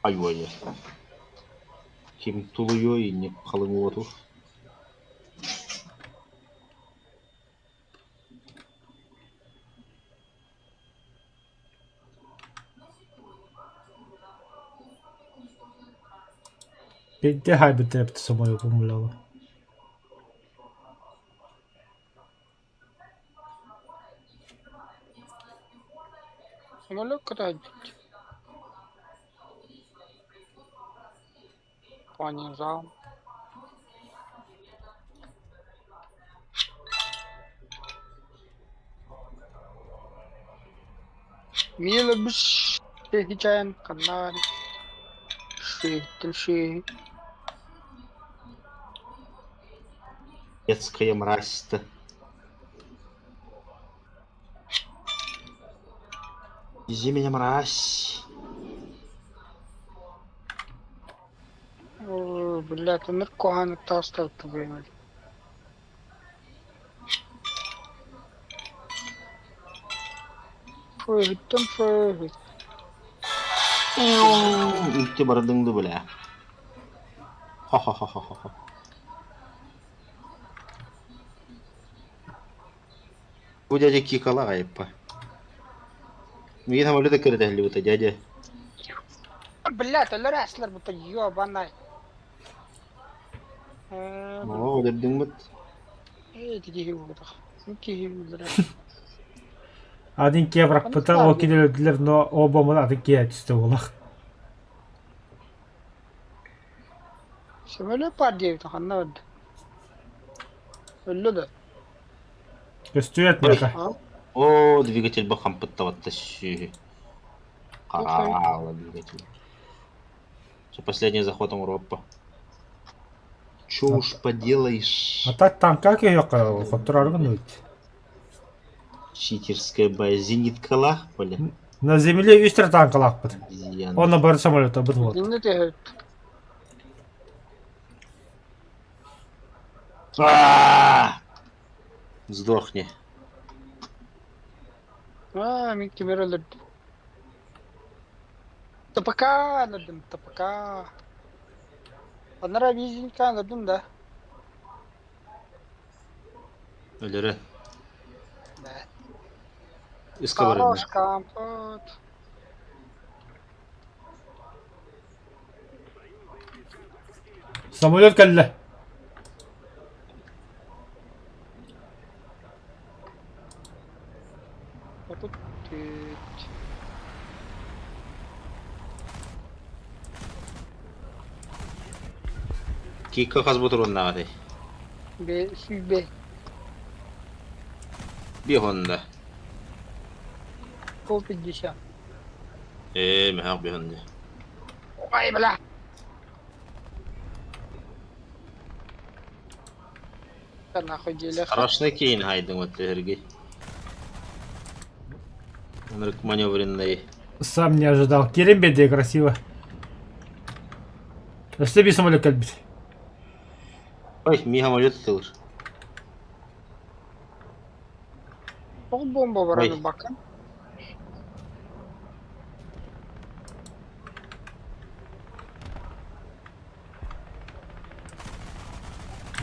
Ay vay. Kim tuluyor yine kalın otur. Пенте хайбы тепті самою помуляла. Самолет катать. Понизал. Мило биш хичаем канал. Ши. Детская мразь-то. Вези меня, мразь. О, блядь, он наркоан оставил твой. Фу. Ülke baradыңды бля. Ха-ха-ха-ха-ха. Bu dядя кикала айпа. Мен там лето кырды хли бута дядя. Блядь, олар аслар бута ёбаный. О, дердиң бит. Тиги бута. Тиги бута. Один кебрак пыта о киделер, но оба один кия түсті олақ. Самолет падает, ханна öldü. Öldü de. Өстует меха. О, двигатель бахам подтаваттащи. Двигатель. Все, последний заход Европа. Чё уж поделаешь? А так там как ее контролируют? Читерская бая. Зенит-калах, блин. На земле үстір танкалақ бұд. Обезьяна. Он бар самолета бұд вот. Dinle de. Сдохни. Min kimler öldürdü. Tapaka öldürdüm, tapaka. Onlara vizinkan öldürdüm de. Ölürü. Ne? Iskabarın. Хорош компот. Самолет кәлле. А тут Кикка каз бутурунна ады. сүйбе. Би хонда. Пол 50. Мехак би хонда. Ой, бля. Да нахуй делех. Страшный кейін хайдың вот Сергей. Он маневренный. Сам не ожидал. Керембеде красиво. Что тебе самолет кәлбит? Ой, ми самолет тылыш. Пол бомба бар Ой. аны бакан.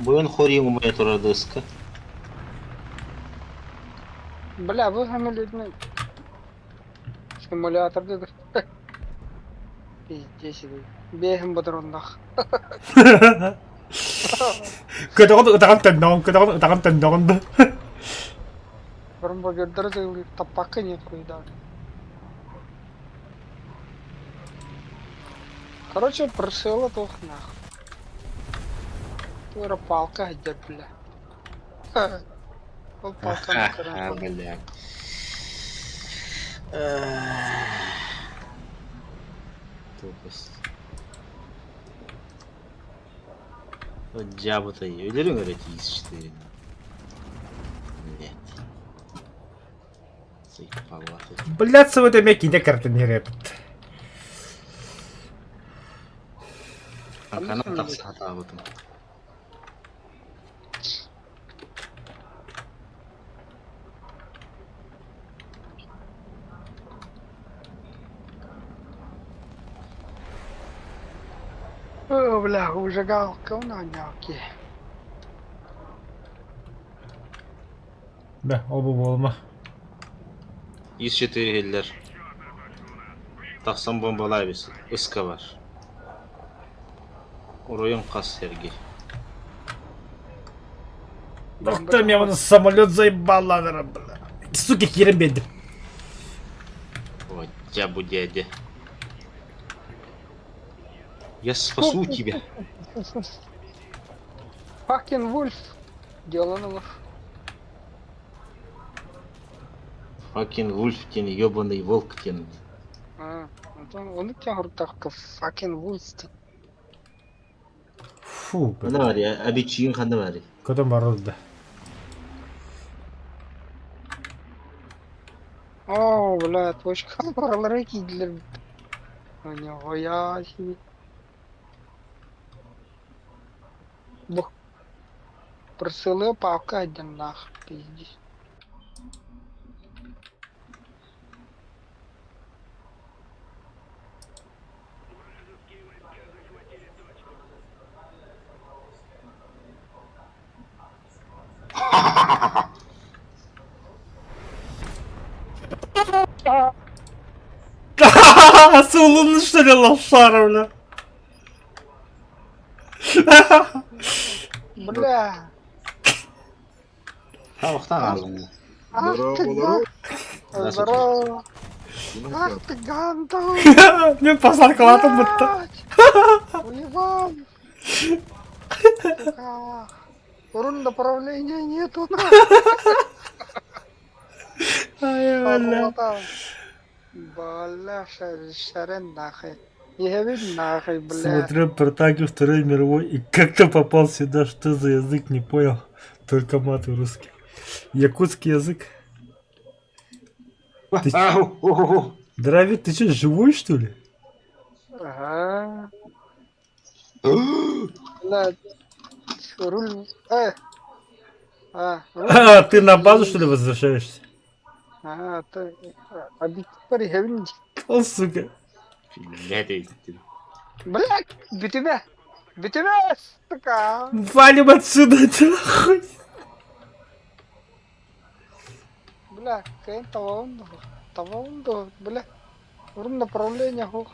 Буен хорим монитора диска. Бля, вы самолетный симулятор деді. Пиздец, бегім бадырындақ. 그동안 으다간 땐다운 그동안 으다간 땐다운데. Бұрын бөгердір зайлы таппаққа не қойды. Короче, пришила тух нахуй. Тура палка идет, бля. Вот палка на Ха, краю. бля. Тупость. Вот джабу-то и уверен, говорит, из 4. Нет. Заебалатый. Блядь, в этом меке не карты не рэпт. А канал так сата вот он. О, бля, уже галка у нанялки. Да, оба болма. Из 4 геллер. Тақсан бомбалай бес. Иска бар. Уроен қас Сергей. Доктор, меня вон самолет заебал, ладно, бля. Суки, керембеде. Вот джабу дядя. Я спасу тебя. Факин Вульф. Деланова. Факин Вульфтин, ёбаный волктин. Onu çağırdık fucking Wolf'ti. Фу, Қандай бар я? Обечиін қандай бар? кто морозда. О, бля, точка параллельно кидлер. Нихуя я себе. Бух. Присылаю палка один нах, пиздец. Сулун, что ли, лошара, бля? Бля. Тауықтан азым. Ах ты гад. Здорово. Ах ты гандон. Мен посадка латым бутты. Уебал. Урон направления нету. Ай, бля. Бля, шарен нахуй. Я ведь нахуй, бля. Смотрел Спартаки Второй мировой и как-то попал сюда, что за язык, не понял. Только мат русский. Якутский язык. Дравид, ты что, живой, что ли? Ага. Бля, руль. Руль. А, ты на базу, что ли, возвращаешься? Ага, ты. Обитель хевен. О, сука. Блядь, битюбя, сука. Валим отсюда, ты нахуй. Бля, кайын тавалынды, бля. Урон направления хух.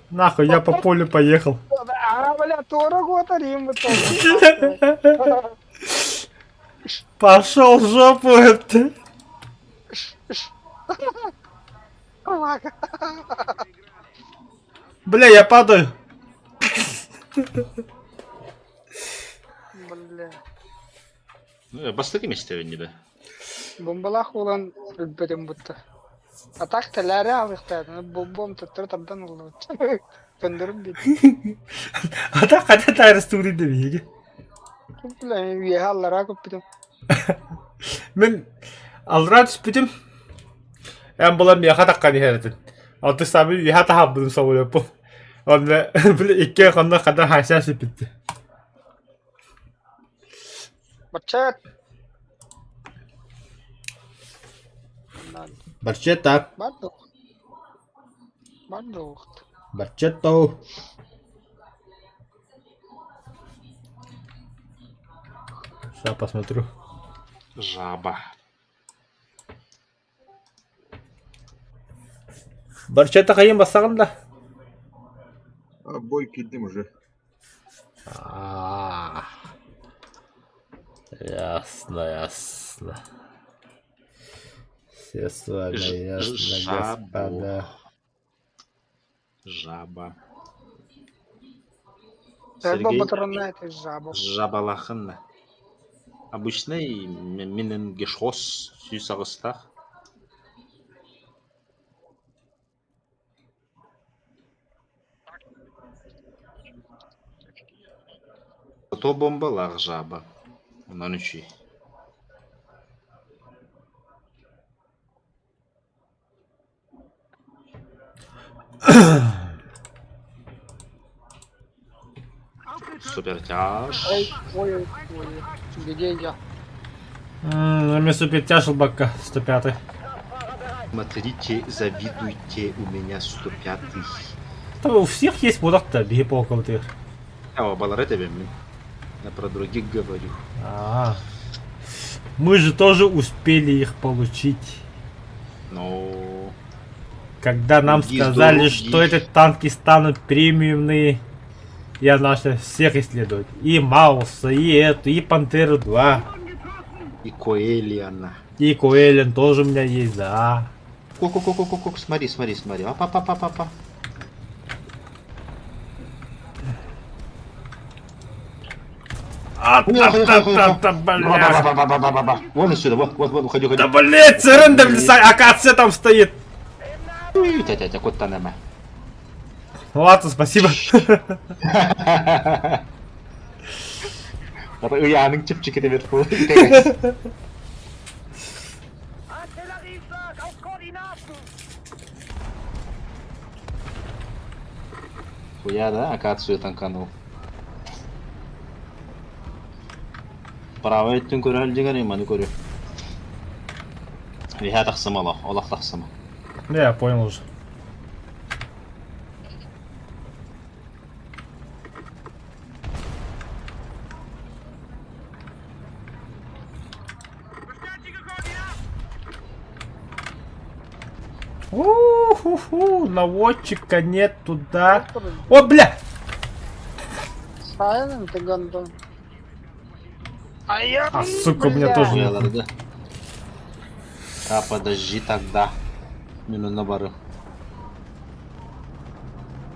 Нахуй, я по полю поехал. Да, бля, Тора Готарим в итоге. Пошел в жопу это. Бля, я падаю. Бля. Бастык емес тебенде да. Бомбалах улан өлбөдüm бутта. Атак теләре алыктады. Бомбом тоттыр табдан улды. Төндөрүм бит. Ата ката тайрыстырды биге. Бля, я аллара көппүдüm. Мен алрат спитим. Эм булам я хата кани хердин. Аты саби я хата хабдым савулып. Онда бля икке канда када хашаа спитти. Бачат. Барчета. Бардук. Бардук. Барчето. Сейчас посмотрю. Жаба. Барчета кайын бассагында. Бой килдим уже. Ясно, ясно. Все с вами ясно, господа. Жаба. Сергей Сергей батаронная это жаба. жабалахын. Обычный менен гешхос сүйсагыстах. То бомбалах жаба. Ondan üç iyi. Супер тяж. Ой. Где я? Мне супер тяжел бака 105. Смотрите, завидуйте, у меня 105-й. Там у всех есть мудак-то, беги по около ты. А, балары тебе, я про других говорю. Мы же тоже успели их получить. Но... Когда нам Другие сказали, здоровье. что эти танки станут премиумные, я начал всех исследовать. И Мауса, и эту, и Пантеру 2. И Коэлиана. И Коэлен тоже у меня есть, да. Ку-ку-ку-ку-ку, смотри. Апа-па-па-па-па. Бля. Вон отсюда, вот, уходи. Да блять, Церенда, акация там стоит. Тя-тя-тя, кот-то нема. Ладно, спасибо. Kata uyanık çıpçık edebiyat bu. Artillerieschlag auf Koordinaten! Хуя, да? Акацию танканул. Право еттің көрі әлі жегер еманы көрі. Виха тақсым олақ тақсымы. Я понял уже. У-ху-ху, наводчика нет туда. О, бля! Сайен ты гондон. А я... А, сука, у меня тоже нет. Хуяларды. А, подожди тогда. Минут на бару.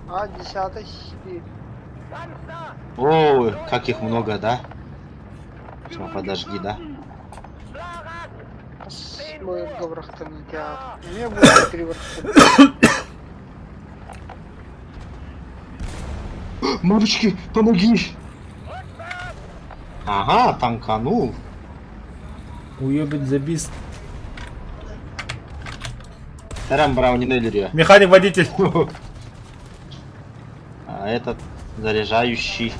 А, 10-й щит. О, как их много, да? Сейчас, подожди, да? Мой добрых-то не театр. Мне будет переворот. Мамочки, помоги! Ага, танканул. Уебать забис. Тарам Брауни Неллери. Механик-водитель. А этот заряжающий.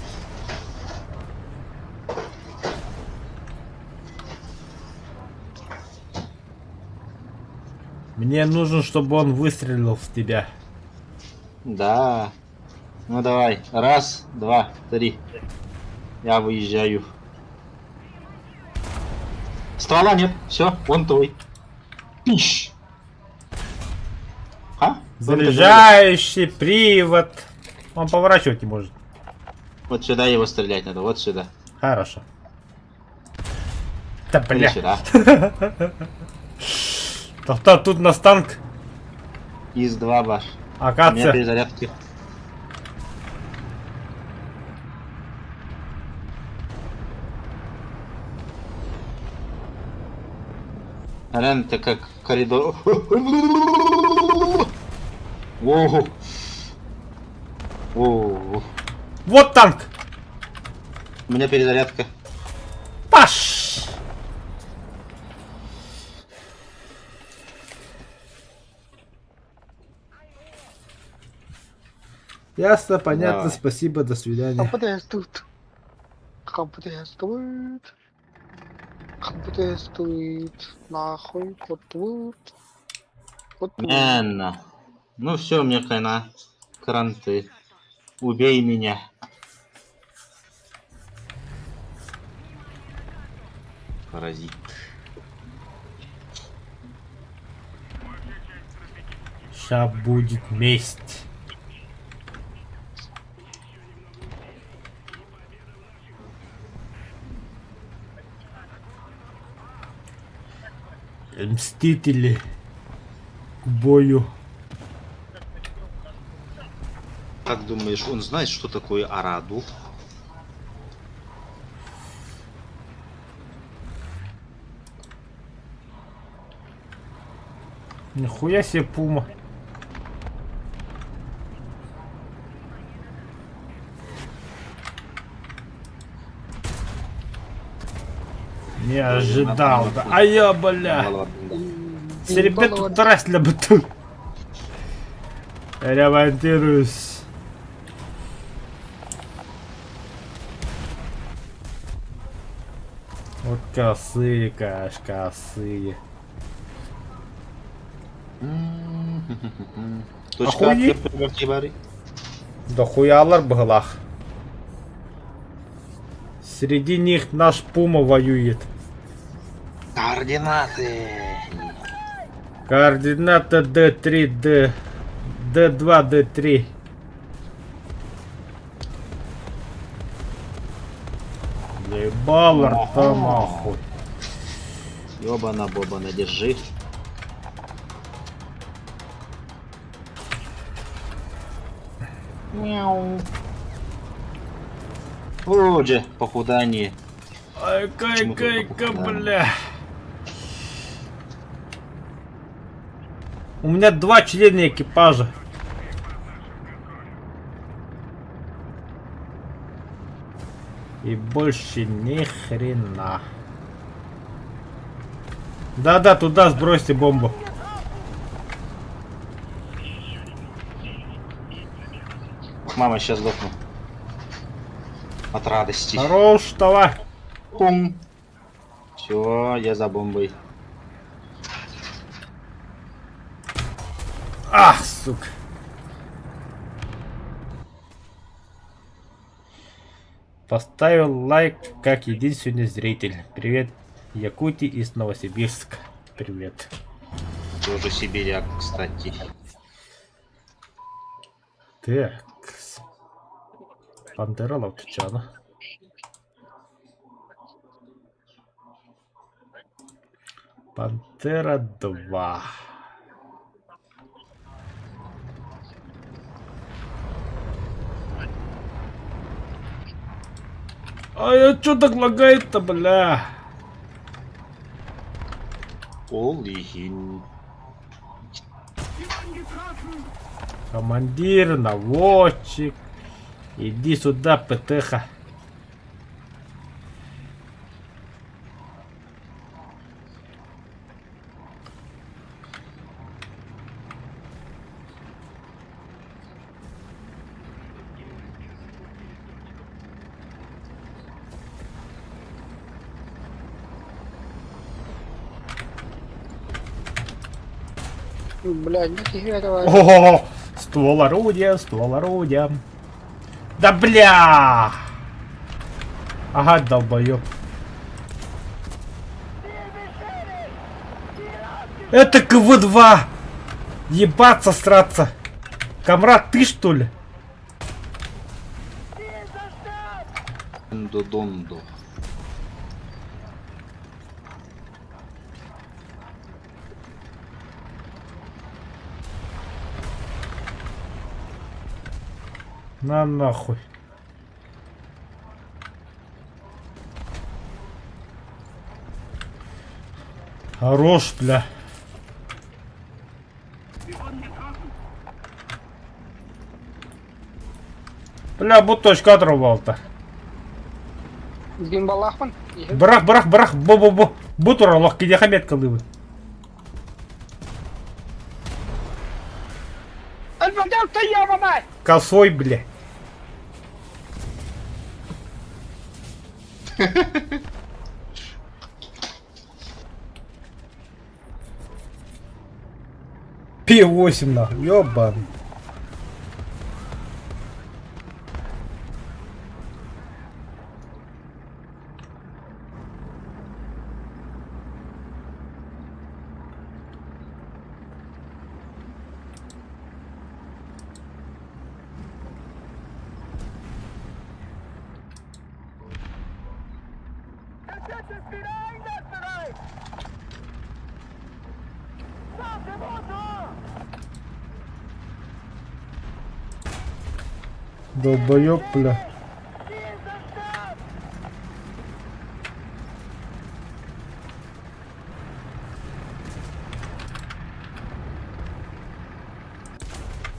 Мне нужно, чтобы он выстрелил в тебя. Да. Ну давай. Раз, два, три. Я выезжаю. Ствола нет. Все, он твой. Пищ. А? Заряжающий привод. Он поворачивать не может. Вот сюда его стрелять надо, вот сюда. Хорошо. Да Или бля. сюда. Тоқтар, тут у нас танк. ИС-2 баш. У меня Акация. перезарядки. Рен, ты как коридор. Воу. Воу. Вот танк. У меня перезарядка. Паш. Ясно, понятно, Давай. спасибо, до свидания. КПДС тут. КПДС тут. КПДС тут. Нахуй, вот тут. Вот тут. Энна. Ну все, мне хана. Кранты. Убей меня. Паразит. Ща будет месть. Мстители к бою. Как думаешь, он знает, что такое Араду? Нихуя себе пума. Не ожидал, да. А я, бля. Серебет тут раз для бутыль. Ремонтируюсь. Вот косые, каш, косые. Точка Охуеть. Бari. Да хуялар бгалах. Среди них наш пума воюет. Координаты. Координата D3, D2, D3. Ебал рта нахуй. Ёбана-бобана, держи. Мяу. Уже похудание. Ай, Почему кай-кай-ка, только похудание? бля. У меня 2 члена экипажа. И больше ни хрена. Да-да, туда сбросьте бомбу. Мама, сейчас сдохну. От радости. Хорош, давай. Пум. Все, я за бомбой. Ах, сука. Поставил лайк как единственный зритель. Привет, Якутии из Новосибирска. Привет. Тоже сибиряк, кстати. Так. Пантера Лавтучана. Пантера 2. А я чё так лагает-то, бля? Олихин. Командир, наводчик. Иди сюда, ПТХ. Блядь, нифига давай. О, ствол орудия, ствол орудия. Да бля! Ага, долбоёб. Это КВ-2! Ебаться, сраться! Камрад, ты что ли? Дондо. На нахуй. Хорош, бля. Бля, bu точка оторвал-то. Бимбалахман. Бырах, бу. Бу туралах киде хамет кылыбы. Альбадал ты я, мамай! Косой, бля. P8 нахуй, ёбаный. Jetzt ist wieder einsatzbereit! Start dem Motor! Долбоёб, бля. Ziel zerstört!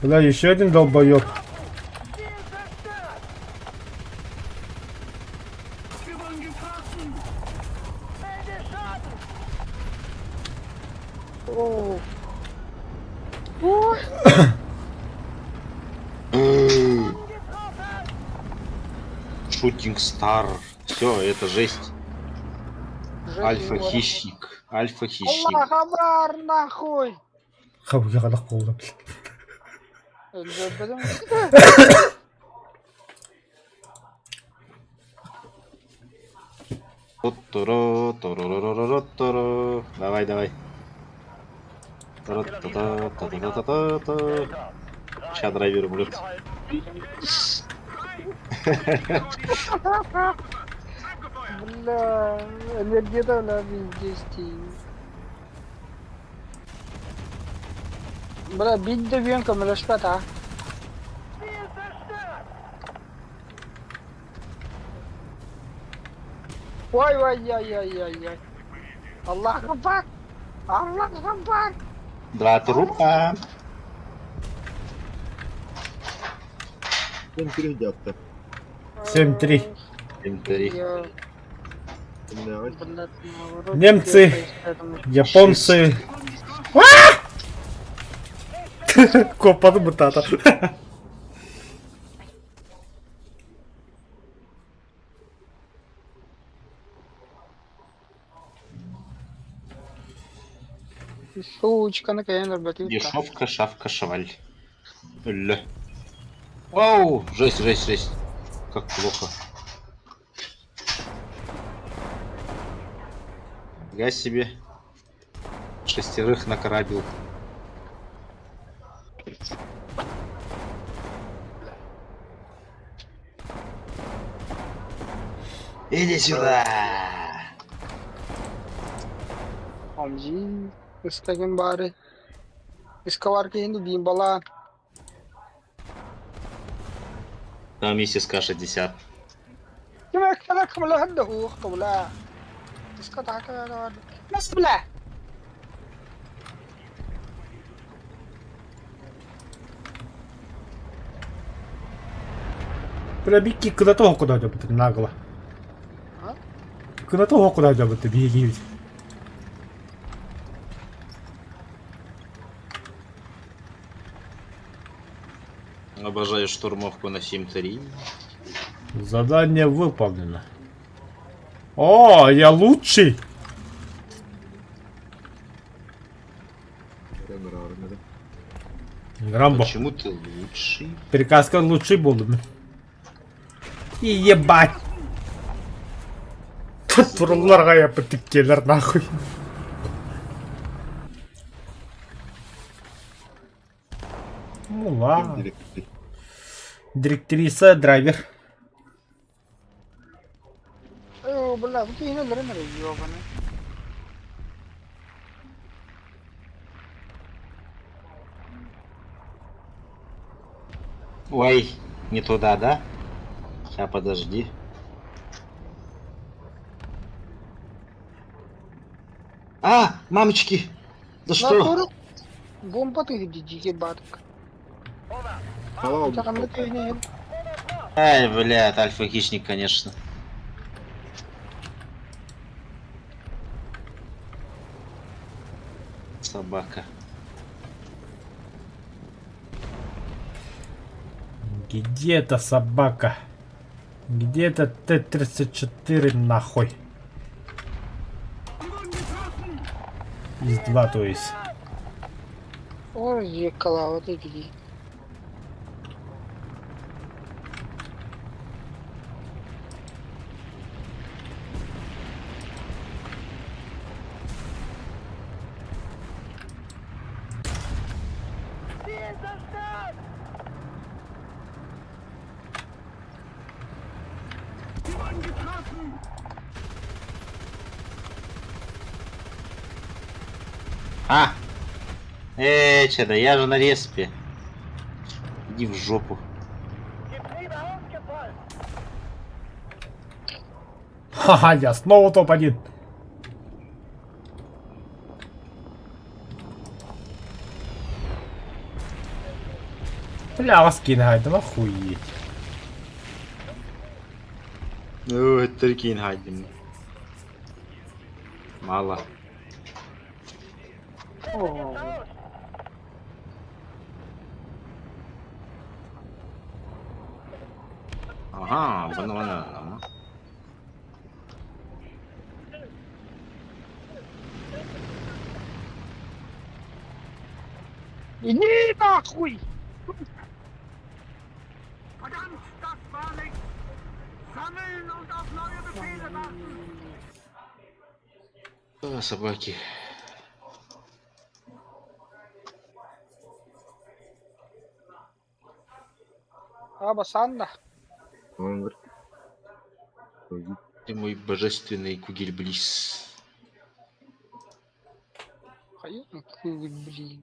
Бля, еще один долбоёб. Ziel zerstört! Melde Schaden! О. Ой. Getroffen! Шутинг Стар. Все, это жесть. Альфа-хищник. Аллах Альфа-хищник. Акбар, нахуй! Хабуя kadar kolum. Öldürdüm. Тотторо, тороророротторо. Давай. Та-та-та-та-та-та-та-та. Ща драйвер умрет. Бля, энергия на везде. Бля, бить девенком решпет, а? Ziel zerstört! Ой. Аллах Акбар! Аллах Акбар! Два трупа. Кем перейдет-то? 7-3. М3. Я, Блядь. блядь, наоборот, Немцы. поэтому- Японцы. Копа бутата. Сучка, наконец-то, блядь. Дешевка, шавка, шаваль. Ля. Оу, жесть. Как плохо. Я себе 6 накарабил. Иди сюда! Amji, istediğin bari. İska var ki hindi bimbalan. Там есть СК-60. Kime kana kamla handa hu kamla. İska daha kana var. Nasıl bile? Бля, Бикки, куда того куда идет, ты нагло. А? Куда того куда идет, ты беги. Обожаю штурмовку на 7-3. Задание выполнено. О, я лучший. Рамбо. Почему ты лучший? Приказка лучший был. И ебать. Туралларға япытып келер нахуй. Ну ладно. Директриса, драйвер. бля, вы кино дренер ёбаный. Ой, не туда, да? Сейчас, подожди. А, мамочки! Да что? Натура. Бомба ты где, ебатка. Халал, Там на ты Ай, блядь, альфа-хищник, конечно. Собака. Где эта собака? Где это Т-34 нахуй? Из 2, то есть. Ой, екала, вот иди. А! че, да я же на респе. Иди в жопу. Getriebe ausgefallen. Ха-ха, я снова топ-1. Бля, вас кингайт, да охуеть. Ну, Туркин Хайден. Мало. О, Ага, банана. иди нахуй! Verdammt, das war nichts. Sammeln und auf neue Befehle warten. А, собаки. Аба Санда. Он говорит, Ты мой божественный Кугельблис. Блин.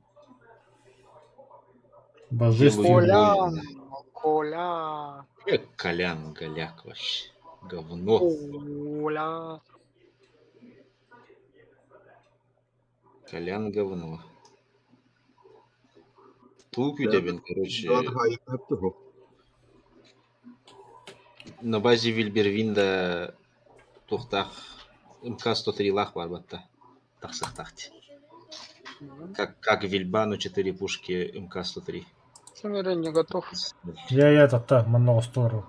Божественный. Колян. Коля. Колян, голяк вообще. Говно. Коля. Колян говно. Тук Да. Витябин, короче, Daha yaptı o. на базе Вильбервинда тухтах МК-103 лах бар батта. Тахсах тахти. Как Вильба, но 4 пушки МК-103. Самирен не готов. Я этот, много сторону.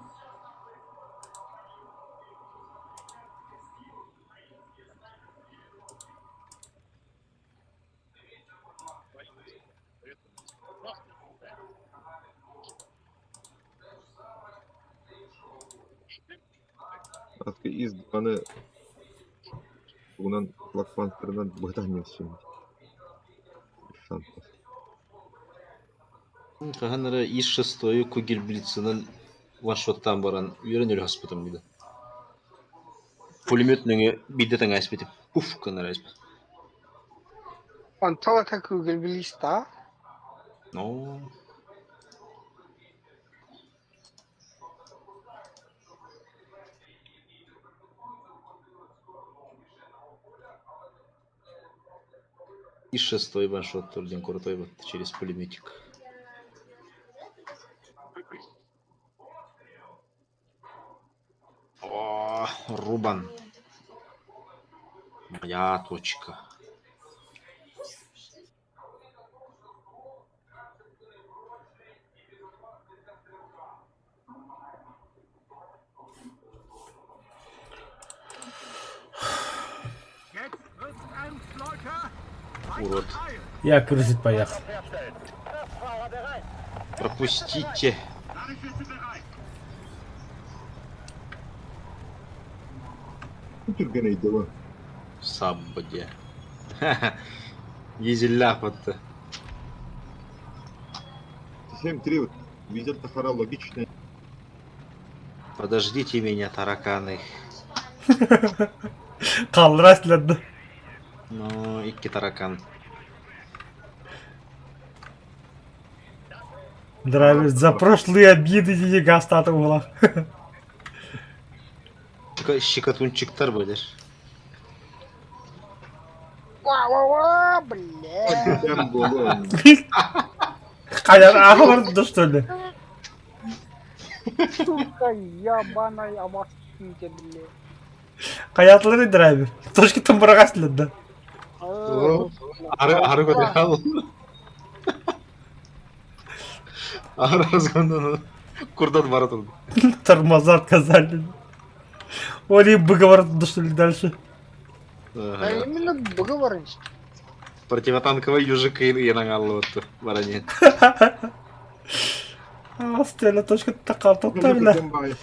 Artık izdivanı bundan Black Panther'dan быгдан şimdi. Шанс. Каганара ИС-6 Кугельблицинын ваншоттан баран үйренел хаспытым дейді. Пулеметныңы бидетен аспетіп, пуф, канар аспет. Он то как угольблиста. Ну, ИС-6 ваншот турден крутой вот через пулеметик. О, Рубан. Моя точка. Jetzt rückt eins, Leute. Урод. Я крысить поехал. Herstellen. Kraftfahrer bereit. Пропустите. Ladekiste bereit. Türkiye'ne gidiyor. Саббоде. Дизель вот. Совсем три вот везет Тахара логично. Подождите меня, тараканы. Kaldıra silendi. Ну, iki tarakan. Драйвер, за прошлые обиды не гастатı была. Щекотунчиктар böyler. Ва-ва-ва, бля. Ben bolum. Kayar ağırdı что ли? Сука, ебаная авастинка, бля. Kayatları драйвер. Точки тумбырага silendi. О, ары көтер ал. Ары азғандан курдан бара тұрды. Тормоза отказали. Они бы говорят, что ли дальше. А именно договоримся. Противотанковый южик енаң алып отты. Бара не. Стеля точка такал топтамина. Бомбай.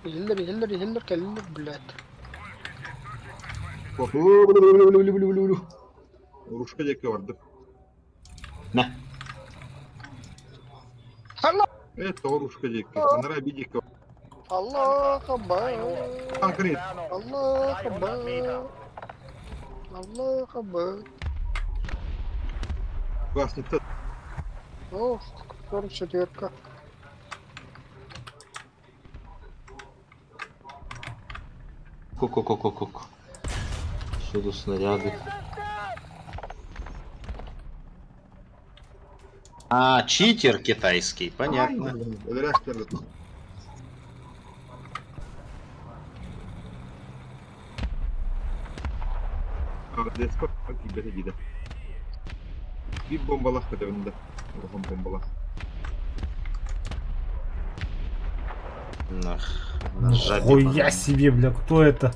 Хиллер, келлер, блядь. Рушка деке vardı. Ne? Allah, Это рушка деке. Анара бидеке. Allah Akbar. Конкрет. Allah Akbar. Allah Akbar. Газ не тот. Ох, 44-ка. Ку-ку-ку-ку-ку. Всюду снаряды. А, читер китайский, понятно. Ölerek Despa gibi gider. Bir bombalak da önünde. Orhan bombalak. На жабе. Хуя себе, бля, кто это?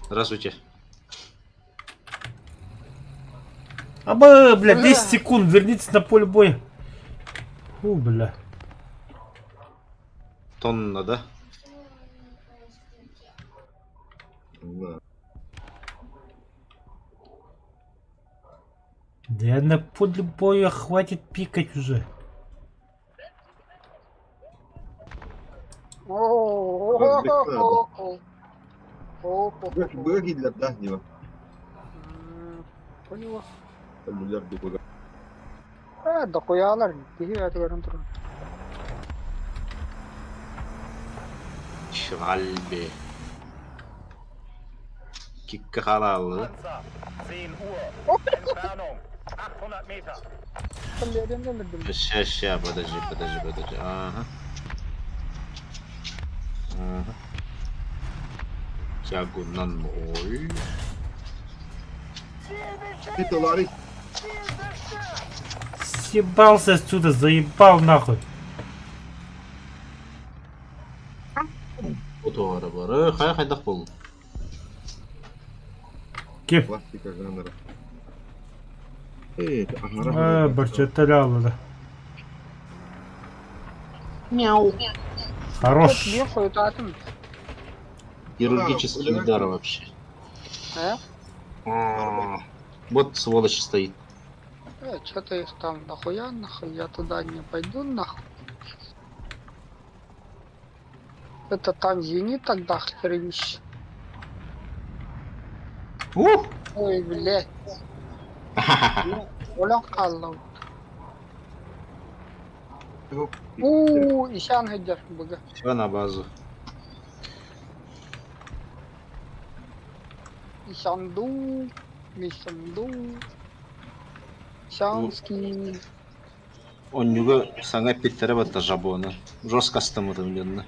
Здравствуйте. Аба, бля, 10 секунд, вернитесь на поле боя. Фу, бля. Тонна, да? Да. Да на поле боя хватит пикать уже. Бэги для дальнего. Поняла. Там дупага. Дохуя алар. Тихи это görün durun. Şvalbe. Kikka halalı. Panzer, 10 Uhr. Entfernung 800 Meter. Kallerim geldim. Ща, подожди. Ага. Ага. Тягунан моль. Это Ларри. Съебался отсюда, заебал нахуй. Otogara bары. Қайдақ болу. Кем? Пластика жанра. Это ага. Барчаталяла, да. Мяу. Хорош. Не хуй атым. Хирургический удар вообще. Вот сволочь стоит. Что-то их там нахуй, я туда не пойду нахуй. Это там зенит тогда хренищ. Ой, блядь. Улан қаллау. Ишан хедер бага. Все на базу. Ишанду. Шанский. Он юга саңа питтере бата жабоны. Жестко стымыдымленны.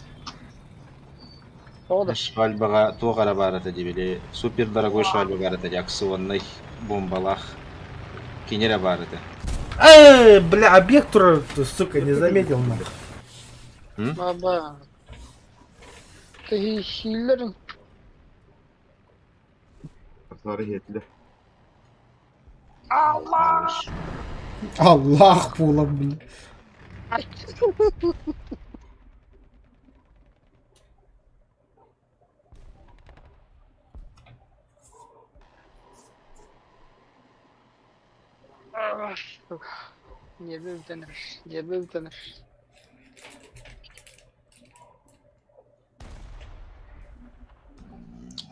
Ода. Швальбага тоғара барата дебеле. Супер дорогой швальба барата акционный бомбалах. Кинере барата. Бля, объект, сука, не заметил нахуй. Баба. Ты хиллерин. Sarı hiyetli. Allah. Аллах, пула, бля. Не безденешь, не безденешь.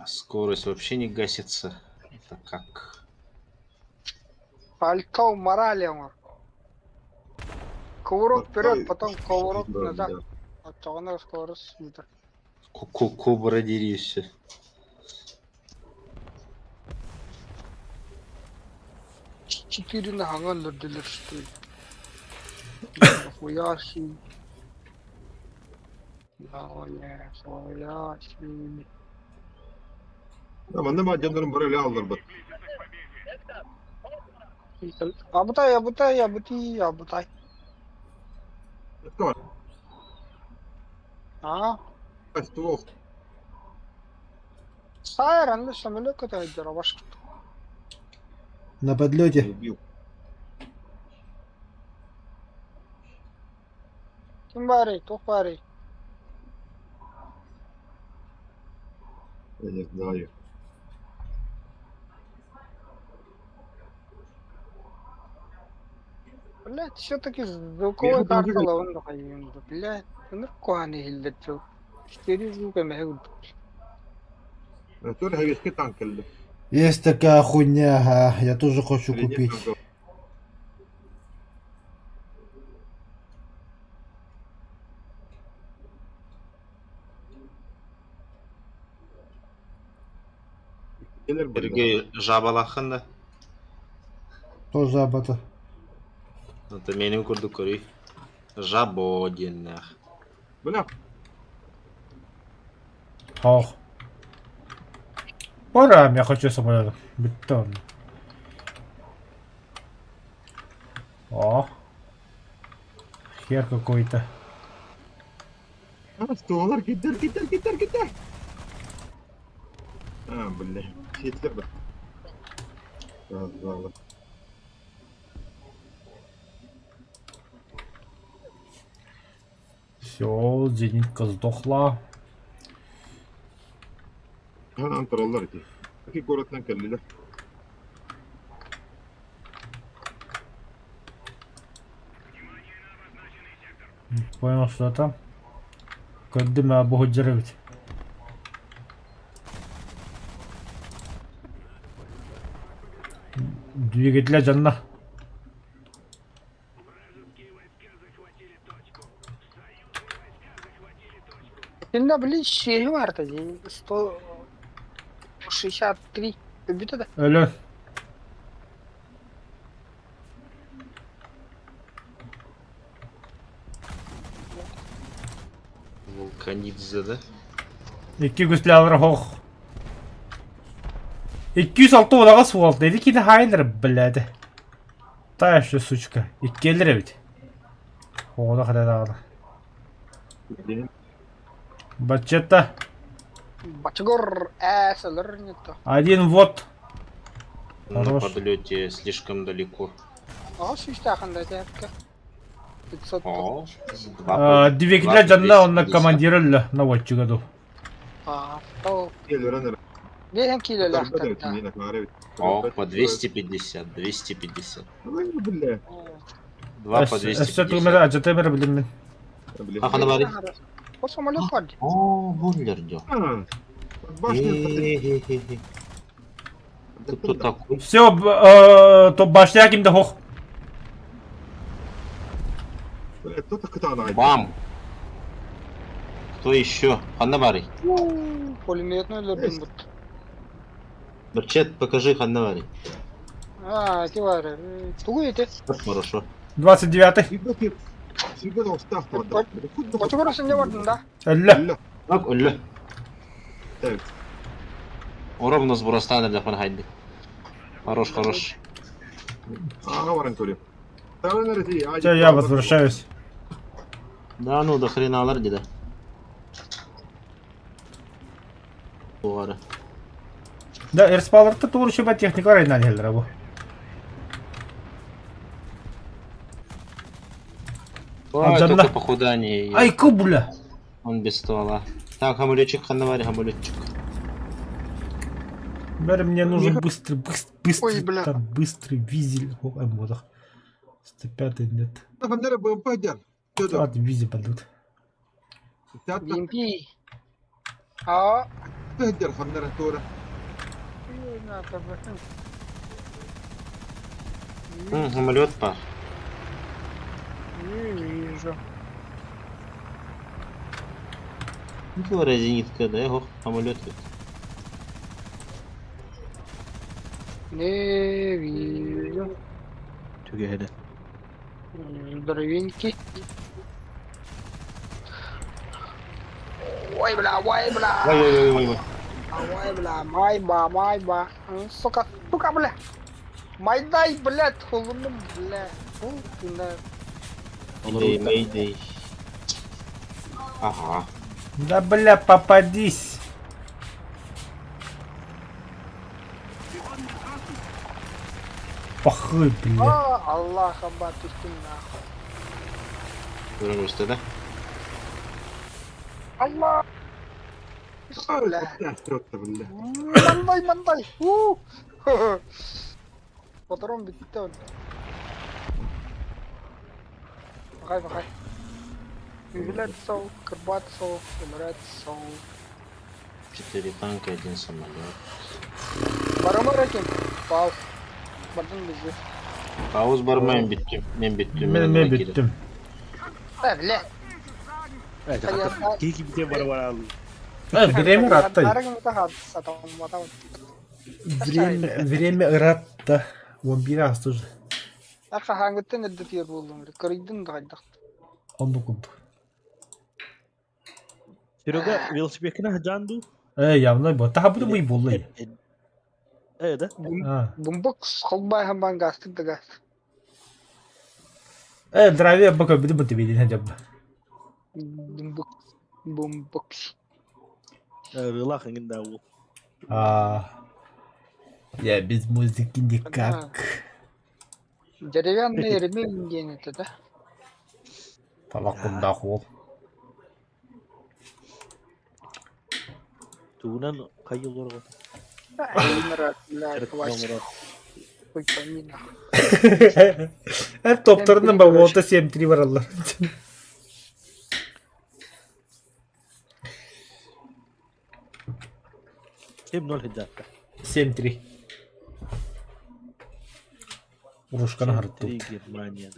Скорость вообще не гасится. Это как? Фалькау морали, амор. Кувырок вперед, потом кувырок Да, назад. да. Оттогона скорость литр. Кобра дерись. 4 на ханган лордилер что ли. Хуяси. Хуяси. Ama ne madenlerin buraya alır bak. Абутай, абутай, абути, абутай. Это А? ствол. Сайр, анда самолет катает, дробаш. На подлете. Убил. Кимбари, тухбари. Я не знаю. Блять, все-таки звуковой карта лаван хайюн. Блять, ну куани хиллетчу. 4 звука мэгуд. Тоже хавишки танк или? Есть такая хуйня, ага, я тоже хочу Или нет купить. танков? Gelir böyle. Сергей жабалахында. Тоже об это. Это менің көрді көрей. Жабодинах. Bırak. Ох. Пора, я хочу самолет. Бетон. О. Хер какой-то. Stüvler gider. Ha böyle. Şeyler bak. Vallahi. Все, зенитка сдохла. Ha antrenörler ki. Ki korattan kelliler. Понял, что там. Когда мы обугодировать. Двигателя жанна. Инда, блин, щеги варта, 163. Бит да? Ölü. Вулканидзе, да? 2 güçlü hoq. 206 olağa su aldı. Dedi ki de hayırdır biledi. Та şu сучка. 2 lira bit. Oğda kadar dağıldı. Benim Бачета. Бачгор, эсэлэр нет. 1 вот. На Хорош. подлете слишком далеко. А, сүйстаханда тәпкі. 500. О, Двигателя жанна он на командиры наводчик году. А, то. gelir anır. Беген кило Tarafta da лахтар. yok, yine kahve. О, по 250, 250. Ulan bile. 2 по Эсет 250. умер, ачата умер білдім мен. Хақаны бар еді? О, самолет пади. О, бунлер дё. Ha. Başlıyor. Ты кто такой? Все, то башня кимде хоқ. Кто так кытана? Бам! Кто еще? Ханна Бари. Пулеметный лордин бут. Берчет, покажи Ханна Бари. А, кивары. Тугу ете. Хорошо. 29-й. Сибирь. Сибирь устав вода. Бачгор сенде бардын да? Әлі. Bak öyle. Evet. Ровно с Бурастана для Фанхайди. Хорош, хорош. Ага, варен тури. Там neresi? Все, я возвращаюсь. Да ну до хрена алар деди. Doğru. Да, Эрспаларты туғыр шеба техникалар айнан елдір бұл. Ой, Джанна. только похудание. Ай, кубля. Он без ствола. Так, хамулетчик, Ханна Бари, хамулетчик. Мне нужен быстрый, Ой, бля. там быстрый визель. О, вот. 105 нет. خلنا بنفجر تقدر Ладно, визель пойдут. Бимпи. А? تهجر خلنا تورا Самолет па. Не вижу. Дора зенитка, да, его самолет. Не вижу. Tüge Здоровенький. Ой, бля, ой, бля. Ой-ой-ой-ой. Ой, бля, майба. Сука, бля. Майдай, блядь, холодно, бля. Ты на... Мэйдэй. Ага. Да бля, попадись. Пахы, бля. Аллах, абба, ты нахуй. Görmüştü de. Allah. Бля. تحت بالله Мандай. Патрон битті өлді. Бақай. Юбилет сол, кырбат сол, эмират сол. 4 танка, 1 самолет. Барамар екен, бал. Бардың бізде. Пауыз бармайын биттім. Мен биттім. Ben bittim. Бля. Keegi bir de bara aldı. Время раттай. Нарығымызда қадыс, атауымада. Время ратта. 11 астыр. Ақа хаңгыттен әдді тер болдым. Көрейдің да қайдақты. 19. Серега велосипедine candu. Явно бо. Таха буду мой боллай. Evet de. Бумбық қолбай хамбан гастық да гас. Драйвер бака биди бити биди хажаб. Бумбық. Rılah ingin bu. Я без музыки никак. Деревянный ремень денег, да? Талакында хол. Tuğunan kayıl var. Эмират, бля, хватит. Черт, Хуй пойми нахуй. Топтарының ба олта 7-3 бар аллар. Kim nol hiddatta. 7-3. Урушканы харытту. Германияда.